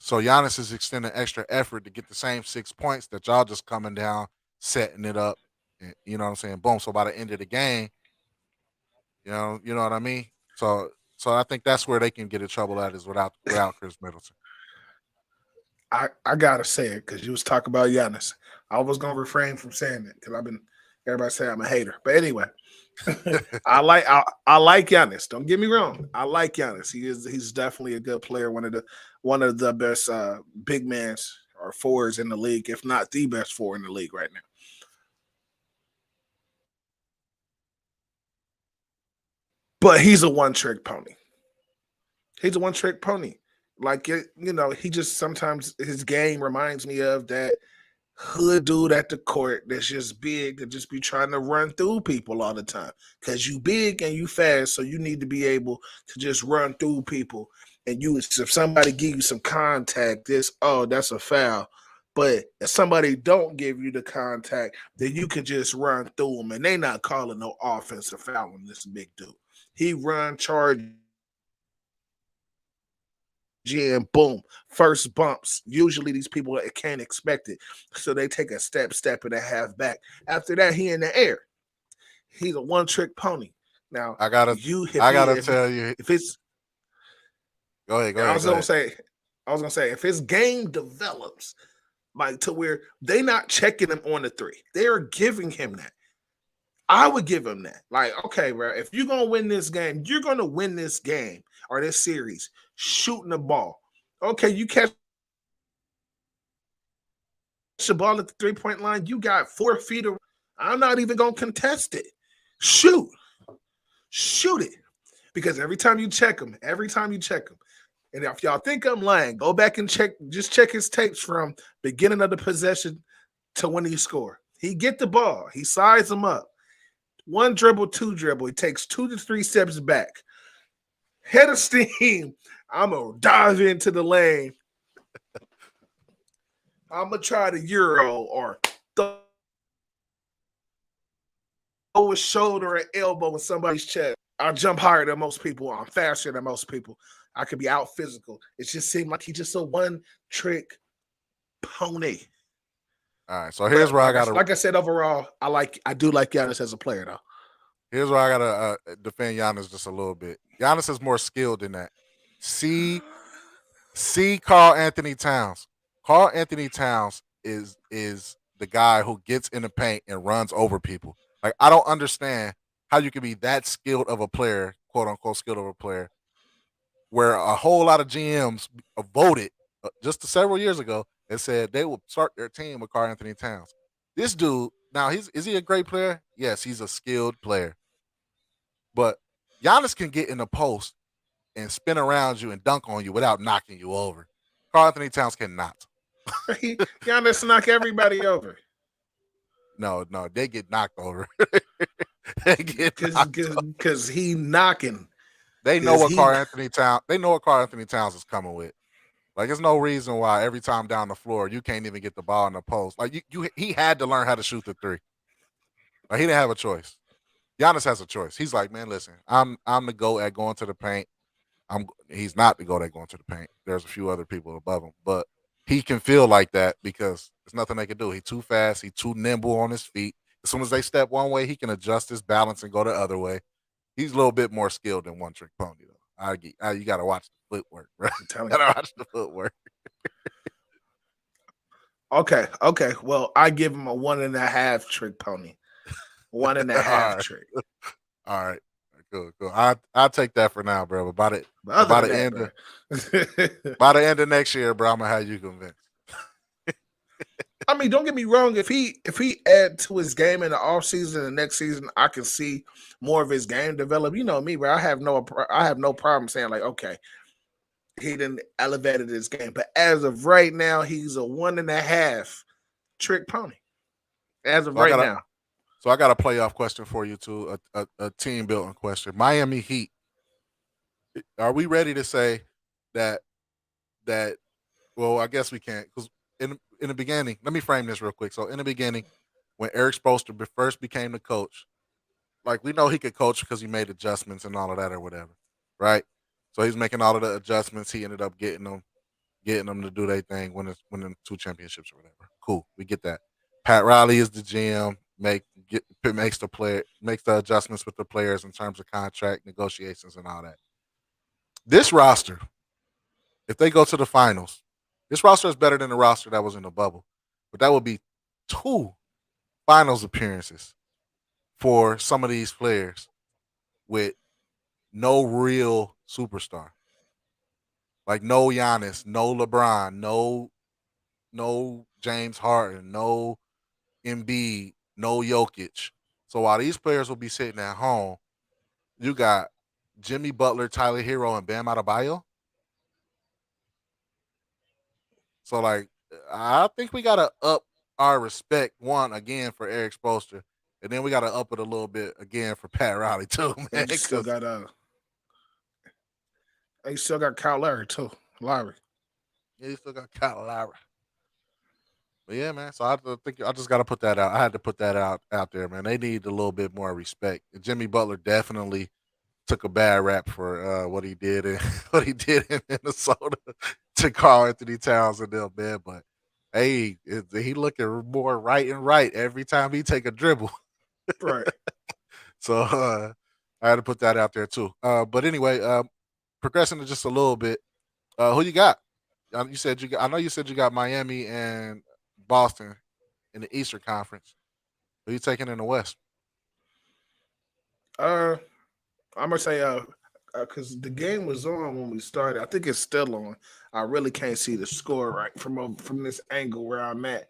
So Giannis is extending extra effort to get the same 6 points that y'all just coming down, setting it up. And, you know what I'm saying? Boom. So by the end of the game, you know what I mean? So I think that's where they can get in trouble at is without Chris Middleton. I gotta say it because you was talking about Giannis. I was gonna refrain from saying it because everybody say I'm a hater. But anyway, I like Giannis. Don't get me wrong. I like Giannis. He's definitely a good player. One of the best big mans or forwards in the league, if not the best forward in the league right now. But he's a one trick pony. He's a one trick pony. Like he just sometimes his game reminds me of that hood dude at the court that's just big that just be trying to run through people all the time. Cause you big and you fast, so you need to be able to just run through people. And if somebody give you some contact, that's a foul. But if somebody don't give you the contact, then you can just run through them, and they not calling no offensive foul on this big dude. He run, charge, jam, boom, first bumps. Usually these people can't expect it, so they take a step and a half back. After that, he in the air. He's a one trick pony. Now I gotta you I gotta tell you. if it's Go ahead. I was gonna say if his game develops like to where they not checking him on the three, they are giving him that. I would give him that. Like, okay, bro, if you're gonna win this game, you're gonna win this game or this series shooting the ball. Okay, you catch the ball at the 3-point line, you got 4 feet of. I'm not even gonna contest it. Shoot it. Because every time you check him, and if y'all think I'm lying, go back and check his tapes from beginning of the possession to when he score. He get the ball, he size him up. One dribble, two dribble. He takes 2 to 3 steps back. Head of steam. I'm going to dive into the lane. I'm going to try the Euro or throw a shoulder or elbow in somebody's chest. I jump higher than most people. I'm faster than most people. I could be out physical. It just seemed like he's just a one-trick pony. All right, so here's where I got to. Like I said, overall, I do like Giannis as a player, though. Here's where I gotta defend Giannis just a little bit. Giannis is more skilled than that. See Carl Anthony Towns. Carl Anthony Towns is the guy who gets in the paint and runs over people. Like I don't understand how you can be that skilled of a player, quote unquote skilled of a player, where a whole lot of GMs voted just several years ago and said they will start their team with Carl Anthony Towns. This dude, now is he a great player? Yes, he's a skilled player. But Giannis can get in the post and spin around you and dunk on you without knocking you over. Karl Anthony Towns cannot. Giannis knock everybody over. No, they get knocked over. They get because he knocking. They know what Karl Anthony Towns. They know what Karl Anthony Towns is coming with. Like, there's no reason why every time down the floor you can't even get the ball in the post. Like, he had to learn how to shoot the three. Like, he didn't have a choice. Giannis has a choice. He's like, man, listen, I'm the GOAT at going to the paint. He's not the GOAT at going to the paint. There's a few other people above him, but he can feel like that because there's nothing they can do. He's too fast. He's too nimble on his feet. As soon as they step one way, he can adjust his balance and go the other way. He's a little bit more skilled than one trick pony, though. You got to watch the footwork, bro. You got to watch the footwork. Okay. Well, I give him a 1.5 trick pony. 1.5 trick. All right. Cool. I'll take that for now, bro. But by the end of next year, bro, I'm gonna have you convinced. I mean, don't get me wrong. If he add to his game in the offseason and next season, I can see more of his game develop. You know me, bro. I have no problem saying like, okay, he didn't elevated his game. But as of right now, he's a 1.5 trick pony. As of So I right got a now. so I got a playoff question for you too, a team building question. Miami Heat. Are we ready to say that that? Well, I guess we can't because in the beginning, let me frame this real quick. So in the beginning, when Eric Spoelstra first became the coach, like we know he could coach because he made adjustments and all of that or whatever, right? So he's making all of the adjustments. He ended up getting them to do their thing, winning two championships or whatever. Cool, we get that. Pat Riley is the GM. Makes the adjustments with the players in terms of contract negotiations and all that. This roster, if they go to the finals, this roster is better than the roster that was in the bubble, but that would be two finals appearances for some of these players with no real superstar, like no Giannis, no LeBron, no James Harden, no Embiid, no Jokic. So while these players will be sitting at home, you got Jimmy Butler, Tyler Hero, and Bam Adebayo. So like, I think we gotta up our respect one again for Eric Spoelstra, and then we gotta up it a little bit again for Pat Riley too, man. And Because you still got Kyle Lowry too. Lowry. yeah, you still got Kyle Lowry. But yeah, man. So I think I just got to put that out. I had to put that out there, man. They need a little bit more respect. And Jimmy Butler definitely took a bad rap for what he did in what he did in Minnesota to Karl Anthony Towns and them, man. But hey, he looking more right and right every time he take a dribble. Right. So I had to put that out there too. But anyway, progressing to just a little bit. Who you got? You said you got. I know you said you got Miami and Boston in the Eastern Conference. Who you taking in the West? Uh I'm gonna say because the game was on when we started. I think it's still on. I really can't see the score right from this angle where I'm at.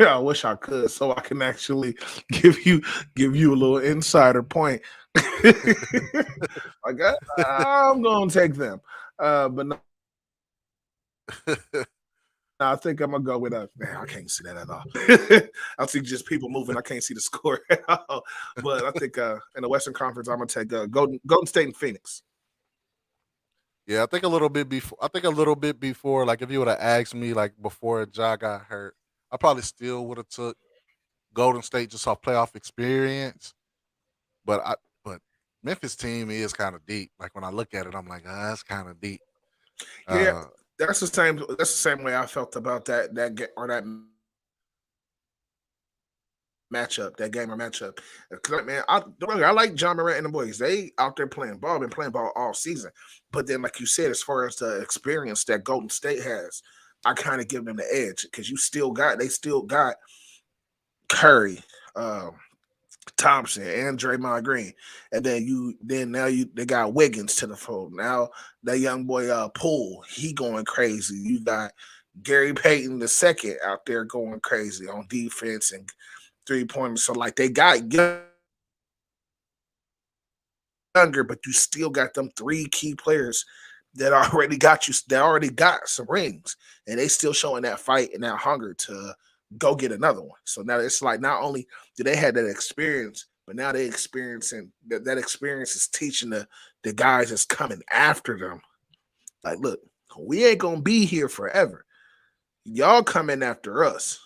I wish I could, so I can actually give you give you a little insider point. Like I'm gonna take them, but no, I think I'm gonna go with a. Man, I can't see that at all. I see just people moving. I can't see the score at all. But I think in the Western Conference, I'm gonna take Golden State and Phoenix. Yeah, I think a little bit before. I think a little bit before. Like if you would have asked me like before Ja got hurt, I probably still would have took Golden State just off playoff experience. But but Memphis team is kind of deep. Like when I look at it, I'm like, that's kind of deep. Yeah, Uh, that's the same. That's the same way I felt about that matchup, that game or matchup. 'Cause, like, man, I like John Morant and the boys. They out there playing ball, been playing ball all season. But then, like you said, as far as the experience that Golden State has, I kind of give them the edge because they still got Curry, um, Thompson, and Draymond Green, and they got Wiggins to the fold. Now that young boy Poole, he going crazy. You got Gary Payton the second out there going crazy on defense and 3 pointers. So like they got younger, but you still got them three key players that already got some rings, and they still showing that fight and that hunger to go get another one. So now it's like not only do they have that experience, but now they experiencing that experience is teaching the guys that's coming after them. Like, look, we ain't gonna be here forever. Y'all coming after us.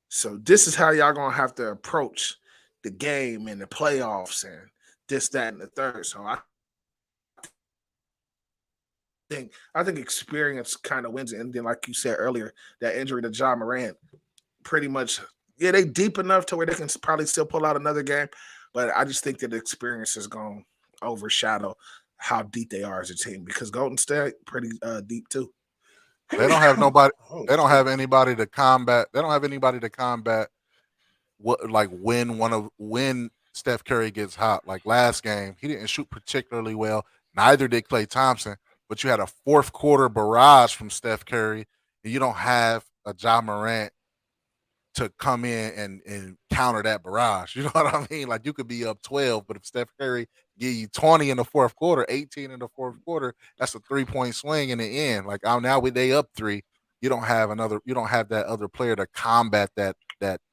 So this is how y'all gonna have to approach the game and the playoffs and this, that, and the third. So I think experience kind of wins it. And then, like you said earlier, that injury to John Morant, pretty much, yeah, they deep enough to where they can probably still pull out another game. But I just think that the experience is going to overshadow how deep they are as a team because Golden State pretty deep too. they don't have nobody. Oh, They don't excuse have me. anybody to combat. They don't have anybody to combat what like when Steph Curry gets hot. Like last game, he didn't shoot particularly well. Neither did Klay Thompson. But you had a fourth quarter barrage from Steph Curry, and you don't have a Ja Morant to come in and counter that barrage. You know what I mean? Like you could be up 12, but if Steph Curry give you 20 in the fourth quarter, 18 in the fourth quarter, that's a 3-point swing in the end. Like now with they up three, you don't have that other player to combat that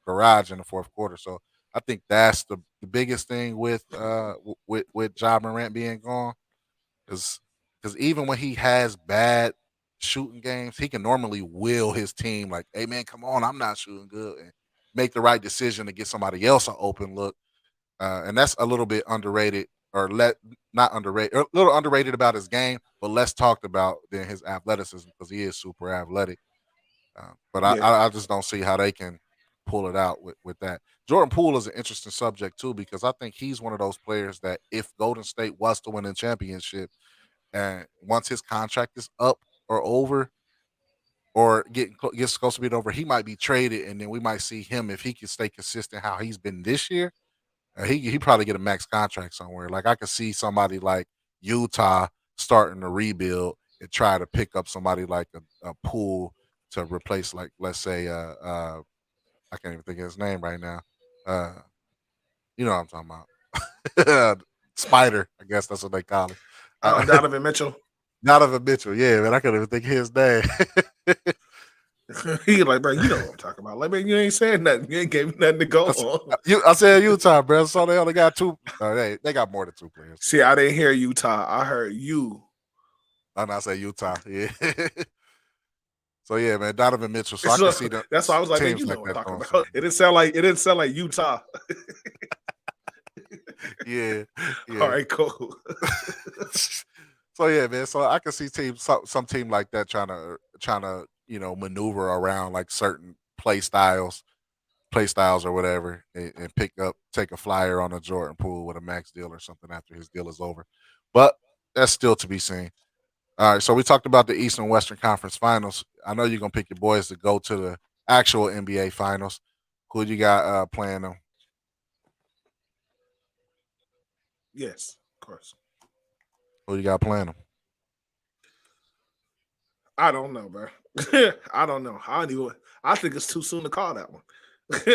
barrage in the fourth quarter. So I think that's the biggest thing with with Ja Morant being gone because even when he has bad shooting games, he can normally will his team like, "Hey man, come on, I'm not shooting good," and make the right decision to get somebody else an open look. And that's a little bit underrated, or let not underrated, or a little underrated about his game, but less talked about than his athleticism because he is super athletic. But Yeah, I just don't see how they can pull it out with that. Jordan Poole is an interesting subject too because I think he's one of those players that if Golden State was to win a championship, and once his contract is up or over, or gets close to being over, he might be traded, and then we might see him if he can stay consistent how he's been this year. He probably get a max contract somewhere. Like I could see somebody like Utah starting to rebuild and try to pick up somebody like a Poole to replace, like let's say I can't even think of his name right now. Uh, you know what I'm talking about? Spider, I guess that's what they call him. oh, Uh, Donovan Mitchell. Donovan Mitchell, yeah, man, I couldn't even think of his name. He like, bro, you know what I'm talking about. Like, man, you ain't saying nothing. You ain't gave me nothing to go on. I said Utah, bro. So they only got two. They got more than two players. See, I didn't hear Utah. I heard you. And I say Utah, yeah. So yeah, man, Donovan Mitchell. So I can So see the that's why I was like, man, teams you know like what I'm that talking throwing about. something. It didn't sound like Utah. Yeah, All yeah. right, cool. So yeah, man. So I can see teams, some team like that trying to maneuver around like certain play styles or whatever, and take a flyer on a Jordan Poole with a max deal or something after his deal is over. But that's still to be seen. All right, so we talked about the Eastern Western Conference Finals. I know you're gonna pick your boys to go to the actual NBA Finals. Who you got playing them? Yes, of course. Who you got playing them? I don't know, bro. I don't know. I don't even. I think it's too soon to call that one.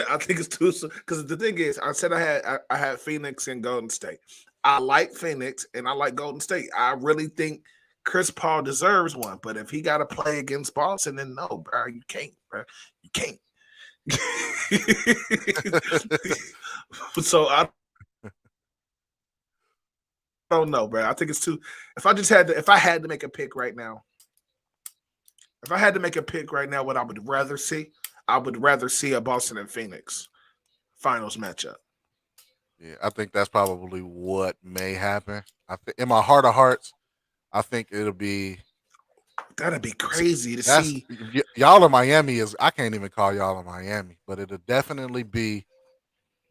I think it's too soon because the thing is, I said I had Phoenix and Golden State. I like Phoenix and I like Golden State. I really think Chris Paul deserves one, but if he got to play against Boston, then no, bro, you can't, bro, you can't. So I don't know, bro. I think it's too. If I had to make a pick right now, if I had to make a pick right now, what I would rather see a Boston and Phoenix finals matchup. Yeah, I think that's probably what may happen. In my heart of hearts, I think it'll be That'd be crazy to that's see. y'all in Miami is I can't even call y'all in Miami, but it'll definitely be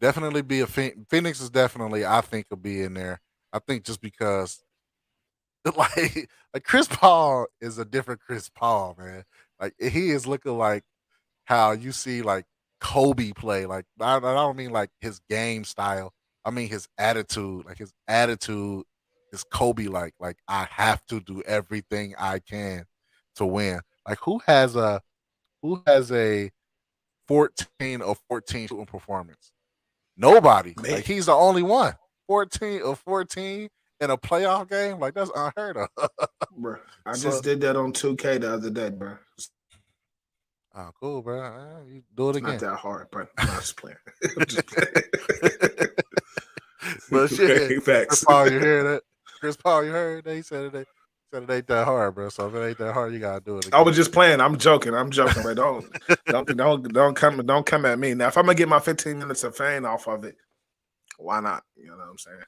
a Phoenix is definitely I think will be in there. I think just because like Chris Paul is a different Chris Paul, man. Like he is looking like how you see like Kobe play. Like I don't mean like his game style. I mean his attitude. Like his attitude is Kobe like. Like I have to do everything I can to win. Like who has a 14 or 14 shooting performance? Nobody. Man, Like he's the only one. 14 or 14 in a playoff game. Like that's unheard of. bro, I So just did that on 2K the other day, bro. It's oh cool, bro. You do it not again. that hard, but I'm just playing. I'm just playing. But shit, Chris Facts. Paul, you hear that? Chris Paul, you heard that? He said it ain't that hard, bro. So if it ain't that hard, you gotta do it I was again. just playing. I'm joking. I'm joking, but don't come at me. Now if I'm gonna get my 15 minutes of fame off of it, why not? You know what I'm saying?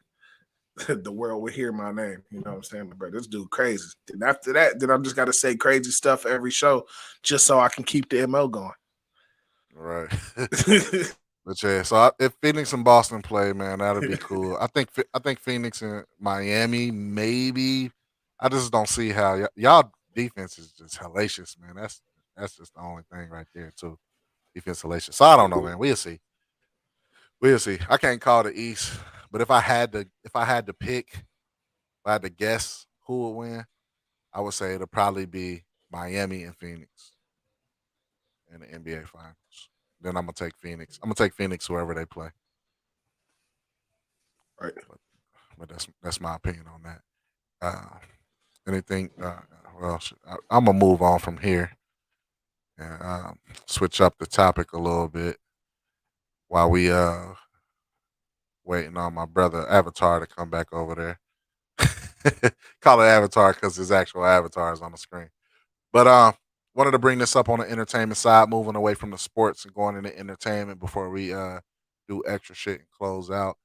The world will hear my name. You know what I'm saying? But this dude crazy. Then after that, then I'm just gotta say crazy stuff every show just so I can keep the MO going. Right. But yeah, so if Phoenix and Boston play, man, that'd be cool. I think Phoenix and Miami maybe. I just don't see how y'all defense is just hellacious, man. That's just the only thing right there too. Defense hellacious. So I don't know, man. We'll see. We'll see. I can't call the East, but if I had to pick, if I had to guess who would win, I would say it'll probably be Miami and Phoenix in the NBA Finals. then I'm gonna take Phoenix. I'm gonna take Phoenix wherever they play. Right. But that's my opinion on that. Anything? Well, I'm gonna move on from here and switch up the topic a little bit while we waiting on my brother Avatar to come back over there. Call it Avatar because his actual avatar is on the screen. But wanted to bring this up on the entertainment side, moving away from the sports and going into entertainment before we do extra shit and close out.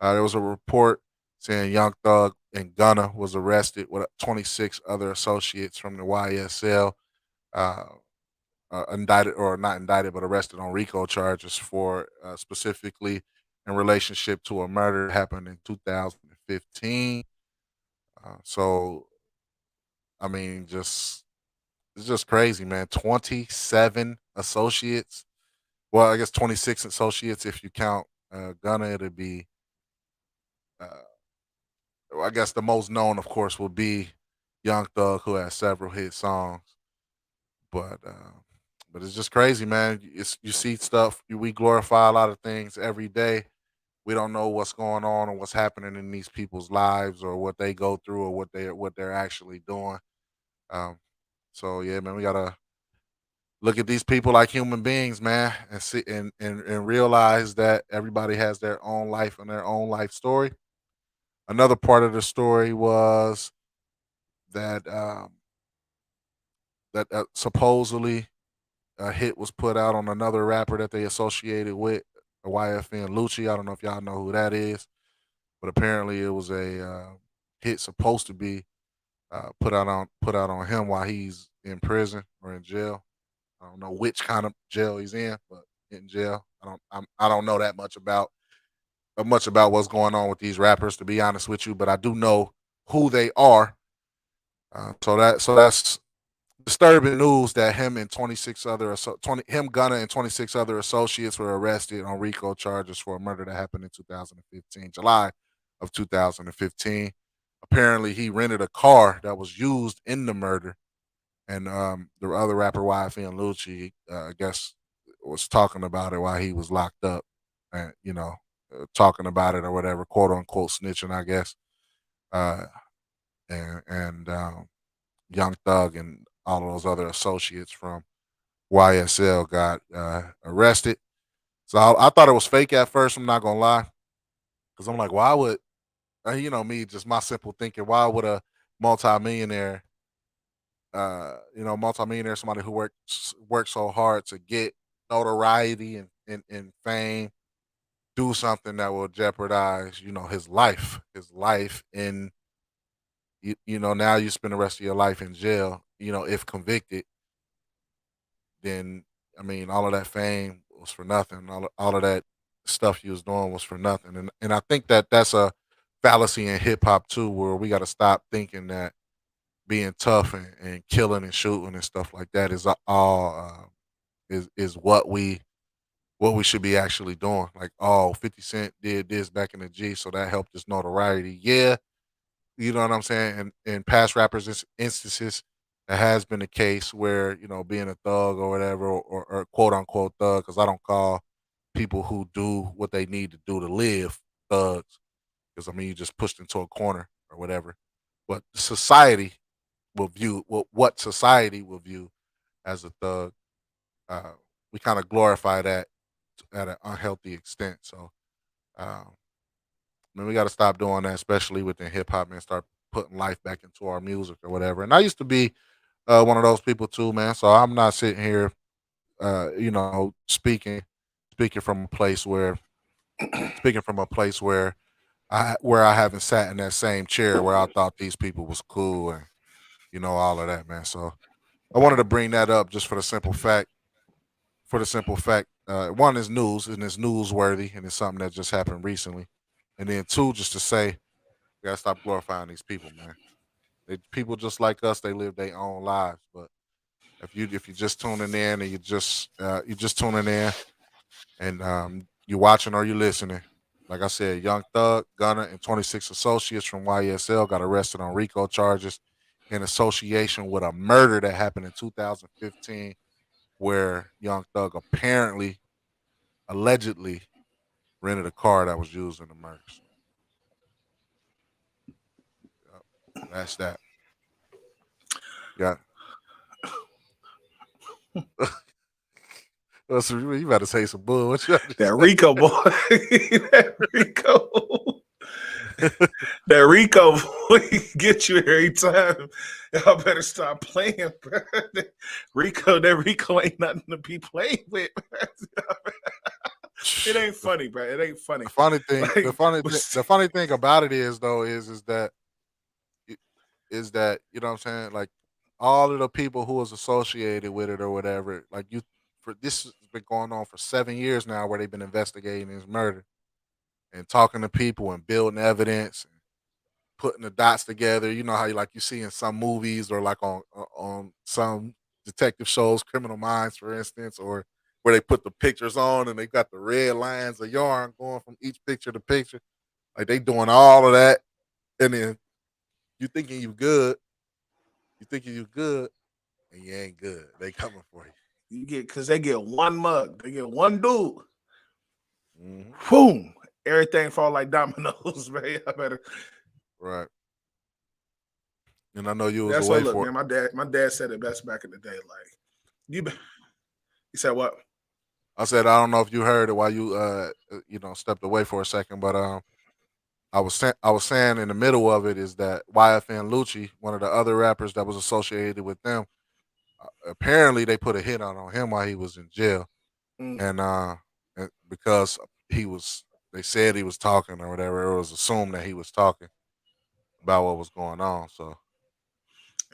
There was a report saying Young Thug and Gunna was arrested with 26 other associates from the YSL, uh, indicted or not indicted, but arrested on RICO charges for specifically in relationship to a murder that happened in 2015. So I mean, just it's just crazy, man. 27 associates. Well, I guess 26 associates if you count Gunna. It'd be, well, I guess the most known, of course, will be Young Thug, who has several hit songs. But but it's just crazy, man. You see stuff. We glorify a lot of things every day. We don't know what's going on or what's happening in these people's lives or what they go through or what they're actually doing. Um, so yeah, man, we gotta look at these people like human beings, man, and see and realize that everybody has their own life and their own life story. Another part of the story was that supposedly a hit was put out on another rapper that they associated with YFN Lucci. I don't know if y'all know who that is, but apparently it was a hit supposed to be put out on him while he's in prison or in jail. I don't know which kind of jail he's in, but in jail. I don't know that much about what's going on with these rappers, to be honest with you. But I do know who they are. So that's disturbing news that him and 26 other 20 him Gunna and 26 other associates were arrested on RICO charges for a murder that happened in 2015, July of 2015. Apparently, he rented a car that was used in the murder, and the other rapper YFN Lucci, I guess, was talking about it while he was locked up, and talking about it or whatever, quote unquote snitching, I guess. Uh, and Young Thug and all of those other associates from YSL got arrested. So I thought it was fake at first. I'm not gonna lie, because I'm like, why would me, just my simple thinking, why would a multimillionaire multimillionaire, somebody who works so hard to get notoriety and fame, do something that will jeopardize, his life, and now you spend the rest of your life in jail. If convicted, then I mean, all of that fame was for nothing. All of that stuff you was doing was for nothing, and I think that that's a fallacy in hip hop too, where we got to stop thinking that being tough and killing and shooting and stuff like that is all is what we should be actually doing. Like, oh, 50 Cent did this back in the G, so that helped his notoriety. Yeah, you know what I'm saying? And in past rappers instances, that has been the case where, being a thug or whatever, or quote unquote thug, because I don't call people who do what they need to do to live thugs, because I mean, you just pushed into a corner or whatever. But society will view what society will view as a thug. Uh, we kind of glorify that at an unhealthy extent. So, um, I mean, we got to stop doing that, especially within hip hop, and start putting life back into our music or whatever. And I used to be one of those people too, man. So I'm not sitting here, speaking from a place where speaking from a place where I haven't sat in that same chair where I thought these people was cool and all of that, man. So I wanted to bring that up just for the simple fact, one is news and it's newsworthy and it's something that just happened recently, and then two, just to say we gotta stop glorifying these people, man. People just like us, they live their own lives. But if you're just tuning in and you're just tuning in and you're watching or you're listening, like I said, Young Thug, Gunner, and 26 associates from YSL got arrested on RICO charges in association with a murder that happened in 2015, where Young Thug apparently allegedly rented a car that was used in the murder. So, yep, that's that. Yeah. So you better say some bull. What you got to That say? Rico boy, that Rico, that Rico boy get you every time. Y'all better stop playing, bro. That Rico ain't nothing to be played with. It ain't the, funny, bro. It ain't funny. the funny thing, the Like, funny thing, the funny thing about it is though is that is that you know what I'm saying? Like all of the people who was associated with it or whatever, like you for this has been going on for 7 years now where they've been investigating his murder and talking to people and building evidence and putting the dots together. You know how you see in some movies or like on some detective shows, Criminal Minds, for instance, or where they put the pictures on and they got the red lines of yarn going from each picture to picture. Like they doing all of that, and then you thinking you good, and you ain't good. They coming for you. you get because they get one mug, they get one dude. Hmm. Boom, everything fall like dominoes, man. I better. Right. And I know you was That's what. away Look, for. man. My dad said it best back in the day. Like you, he said what? I said I don't know if you heard it while you stepped away for a second, but I was saying in the middle of it is that YFN Lucci, one of the other rappers that was associated with them, apparently they put a hit out on him while he was in jail, Mm, and because he was, they said he was talking or whatever. It was assumed that he was talking about what was going on. So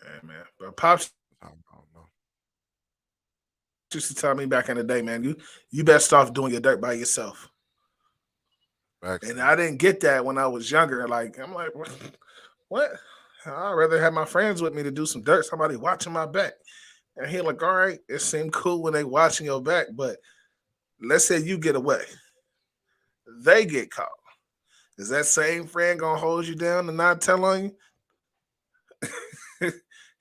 yeah, man. But pops I don't know. used to tell me back in the day, man. You best off doing your dirt by yourself. Facts, And man. I didn't get that when I was younger. Like I'm like, what? I'd rather have my friends with me to do some dirt. Somebody watching my back. And he like, all right, it seemed cool when they watching your back, but let's say you get away, they get caught. Is that same friend gonna hold you down and not tell on you?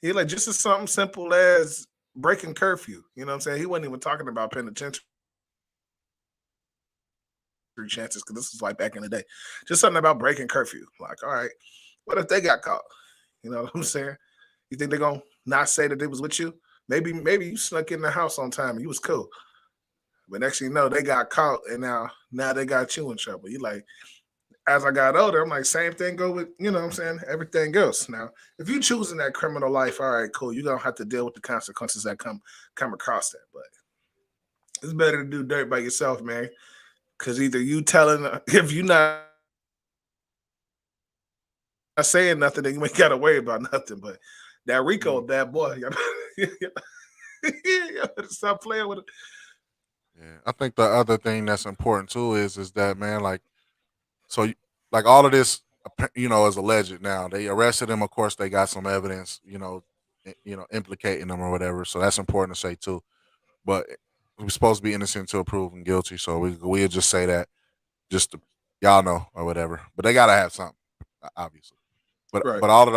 He like just as something simple as breaking curfew. You know what I'm saying? He wasn't even talking about penitentiary chances because this was like back in the day. Just something about breaking curfew. Like, all right, what if they got caught? You know what I'm saying? You think they're gonna not say that they was with you? Maybe you snuck in the house on time and you was cool. But next thing you know, they got caught and now they got you in trouble. You like, as I got older, I'm like, same thing go with, you know what I'm saying, everything else. Now, if you choosing that criminal life, all right, cool. You're gonna have to deal with the consequences that come across that. But it's better to do dirt by yourself, man. Cause either you telling if you not saying nothing, then you ain't gotta worry about nothing. But that Rico, a Mm, bad boy. You better stop playing with it. yeah, I think the other thing that's important too is that man, like so, like all of this, is alleged now. They arrested him. Of course, they got some evidence, implicating him or whatever. So that's important to say too. But we're supposed to be innocent until proven guilty. So we'll just say that, just to, y'all know or whatever. But they gotta have something, obviously. But Right. all of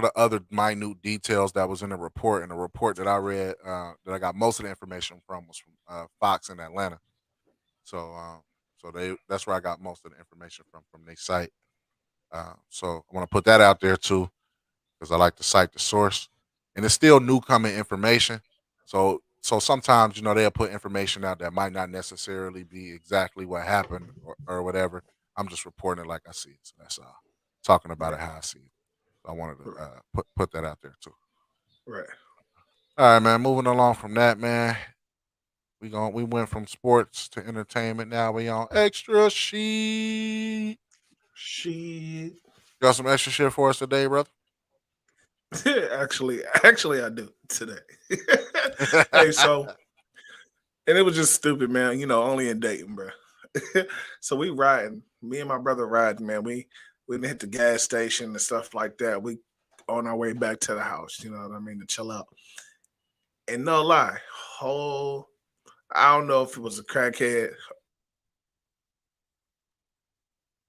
the other minute details that was in the report, and the report that I read, that I got most of the information from, was from Fox in Atlanta. So that's where I got most of the information from their site. So I want to put that out there too, because I like to cite the source, and it's still new coming information. So sometimes they'll put information out that might not necessarily be exactly what happened, or whatever. I'm just reporting it like I see it. So that's talking about it Right. how I see it. So I wanted to Right. put that out there too. Right. All right, man. Moving along from that, man. We went from sports to entertainment. Now we on extra sheet. Shit. Got some extra shit for us today, brother. Actually, I do today. Hey, so and it was just stupid, man. Only in Dayton, bro. So we riding, me and my brother riding, man. We didn't hit the gas station and stuff like that. We on our way back to the house. You know what I mean, to chill out. And no lie, whole I don't know if it was a crackhead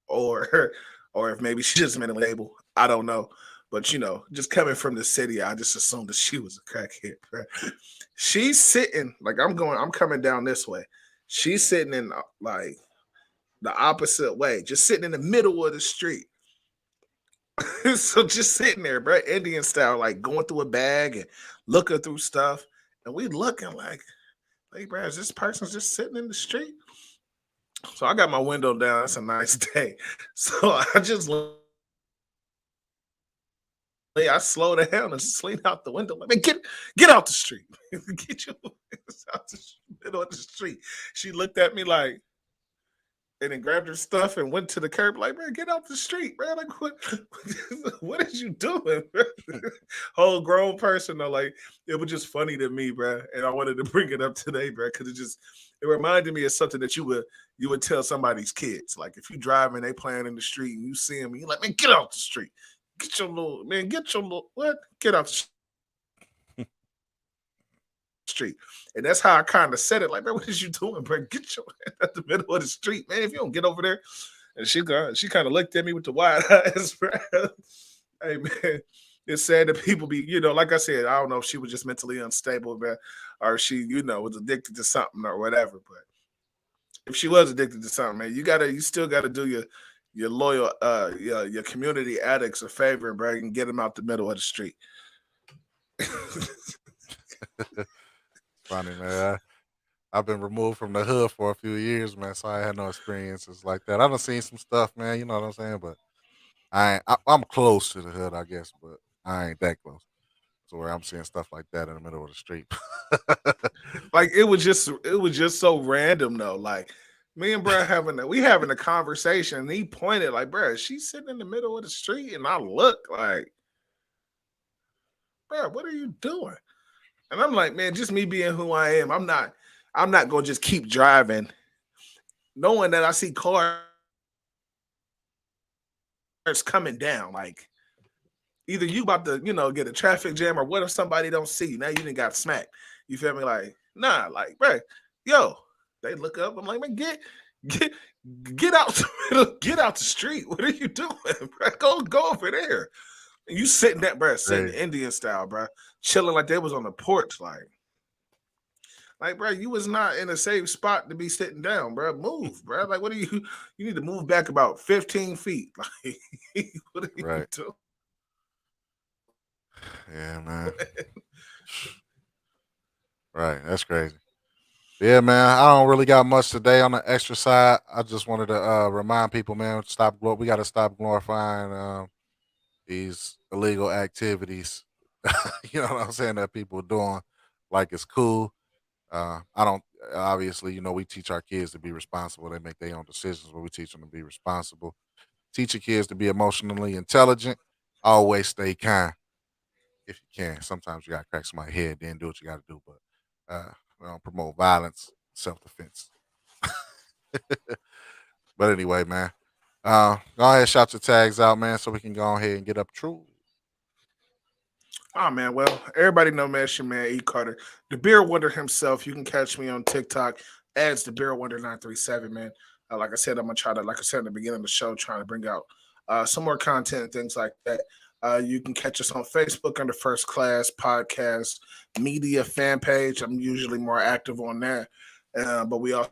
or or if maybe she just made a label. I don't know. But just coming from the city, I just assumed that she was a crackhead. Right? She's sitting like I'm coming down this way. She's sitting in like the opposite way, just sitting in the middle of the street. So just sitting there, bro, Indian style, like going through a bag and looking through stuff. And we looking like, bro, is this person's just sitting in the street? So I got my window down. It's a nice day. So I just I slowed down and just leaned out the window. Like, man, get out the street. Get your out the middle of the street. She looked at me like, and then grabbed her stuff and went to the curb. Like, man, get out the street, man. Like, what is you doing, bro? Whole grown person though. Like, it was just funny to me, bro. And I wanted to bring it up today, bro, because it reminded me of something that you would tell somebody's kids. Like, if you driving, they playing in the street, and you see them, and you're like, man, get out the street. Get your little what? Get out the street. And that's how I kind of said it. Like, man, what is you doing, bro? Get your head at the middle of the street, man. If you don't get over there. And she kind of looked at me with the wide eyes, bro. Hey, man, it's sad that people be, like I said, I don't know if she was just mentally unstable, man, or she, was addicted to something or whatever. But if she was addicted to something, man, you still gotta do your loyal your community addicts a favor, bro, and get them out the middle of the street. Funny, man. I've been removed from the hood for a few years, man, so I had no experiences like that. I done seen some stuff, man. You know what I'm saying? But I'm close to the hood, I guess, but I ain't that close to where I'm seeing stuff like that in the middle of the street. Like it was just so random though. Like me and bro having a conversation, and he pointed like, bro, she's sitting in the middle of the street, and I look like, bro, what are you doing? And I'm like, man, just me being who I am. I'm not gonna just keep driving, knowing that I see cars coming down. Like either you about to, get a traffic jam, or what if somebody don't see you? Now you didn't got smacked. You feel me? Like, nah, like, bro, yo, they look up. I'm like, man, get get out the middle, get out the street. What are you doing, bro? Go over there. And you sitting there, bro, sitting Crazy. Indian style, bro, chilling like they was on the porch, like, bro, you was not in a safe spot to be sitting down, bro. Move, bro. Like, what are you? You need to move back about 15 feet. Like, what are you Right. doing? Yeah, man. Right. That's crazy. Yeah, man. I don't really got much today on the extra side. I just wanted to remind people, man, we got to stop glorifying these illegal activities. You know what I'm saying? That people are doing like it's cool. I don't obviously, we teach our kids to be responsible. They make their own decisions, but we teach them to be responsible. Teach your kids to be emotionally intelligent. Always stay kind if you can. Sometimes you got to crack somebody's head, then do what you got to do. But we don't promote violence, self defense. But anyway, man, go ahead, shout your tags out, man, so we can go ahead and get up true. Oh man, well, everybody know man, it's your man E Carter, the beer wonder himself. You can catch me on TikTok as the beer wonder 937, man. Like I said, I'm gonna try to, like I said in the beginning of the show, trying to bring out some more content and things like that. You can catch us on Facebook under First Class Podcast Media fan page. I'm usually more active on there, but we also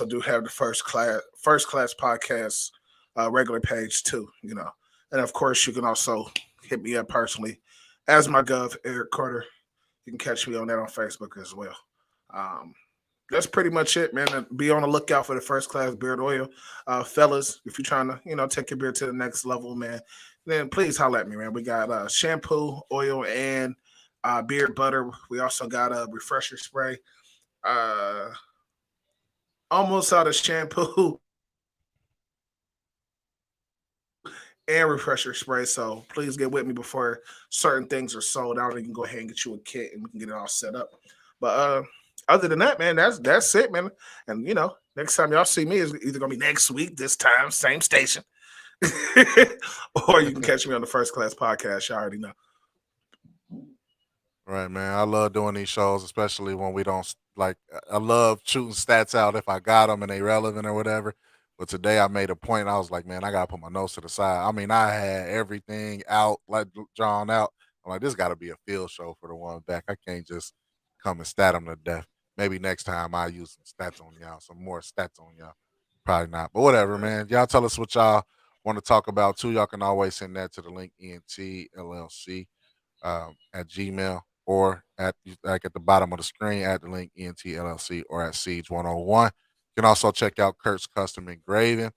do have the First Class Podcast regular page too. And of course, you can also hit me up personally as my gov, Eric Carter. You can catch me on that on Facebook as well. Um, that's pretty much it, man. And be on the lookout for the First Class Beard Oil. Fellas, if you're trying to, take your beard to the next level, man, then please holler at me, man. We got shampoo, oil, and beard butter. We also got a refresher spray. Uh, almost out of shampoo and refresher spray. So please get with me before certain things are sold out. You can go ahead and get you a kit and we can get it all set up. But other than that, man, that's it, man. And next time y'all see me is either gonna be next week, this time, same station. Or you can catch me on the First Class Podcast. You already know. Right, man. I love doing these shows, especially when we don't like. I love shooting stats out if I got them and they relevant or whatever. But today I made a point. I was like, man, I gotta put my notes to the side. I mean, I had everything out, like drawn out. I'm like, this got to be a field show for the one back. I can't just come and stat them to death. Maybe next time I use some stats on y'all, some more stats on y'all. Probably not, but whatever, man. Y'all tell us what y'all want to talk about too. Y'all can always send that to the link ENTLLC at Gmail or at like at the bottom of the screen at the link ENTLLC or at Siege 101. You can also check out Kurt's Custom Engraving.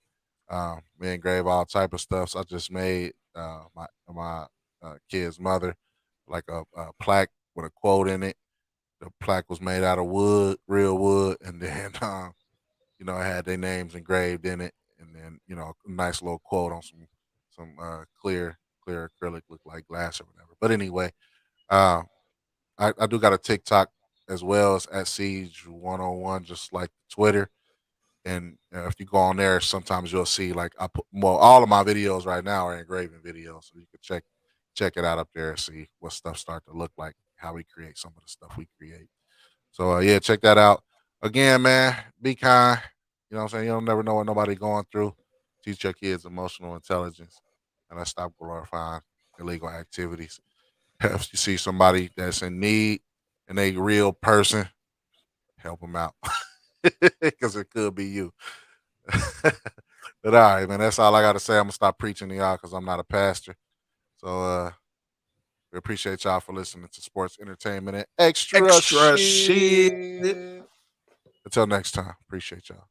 We engrave all type of stuff. So I just made my kid's mother like a plaque with a quote in it. The plaque was made out of wood, real wood, and then it had their names engraved in it, and then a nice little quote on some clear acrylic, look like glass or whatever. But anyway, uh, I do got a TikTok as well as at Siege 101, just like Twitter. And if you go on there, sometimes you'll see like I put all of my videos right now are engraving videos, so you can check it out up there and see what stuff start to look like, how we create some of the stuff we create. So yeah, check that out. Again, man, be kind. You know what I'm saying? You don't never know what nobody going through. Teach your kids emotional intelligence and let's stop glorifying illegal activities. If you see somebody that's in need and a real person, help them out. Because it could be you. But all right, man, that's all I got to say. I'm going to stop preaching to y'all because I'm not a pastor. So we appreciate y'all for listening to Sports Entertainment and Extra Extra shit. Shit. Until next time, appreciate y'all.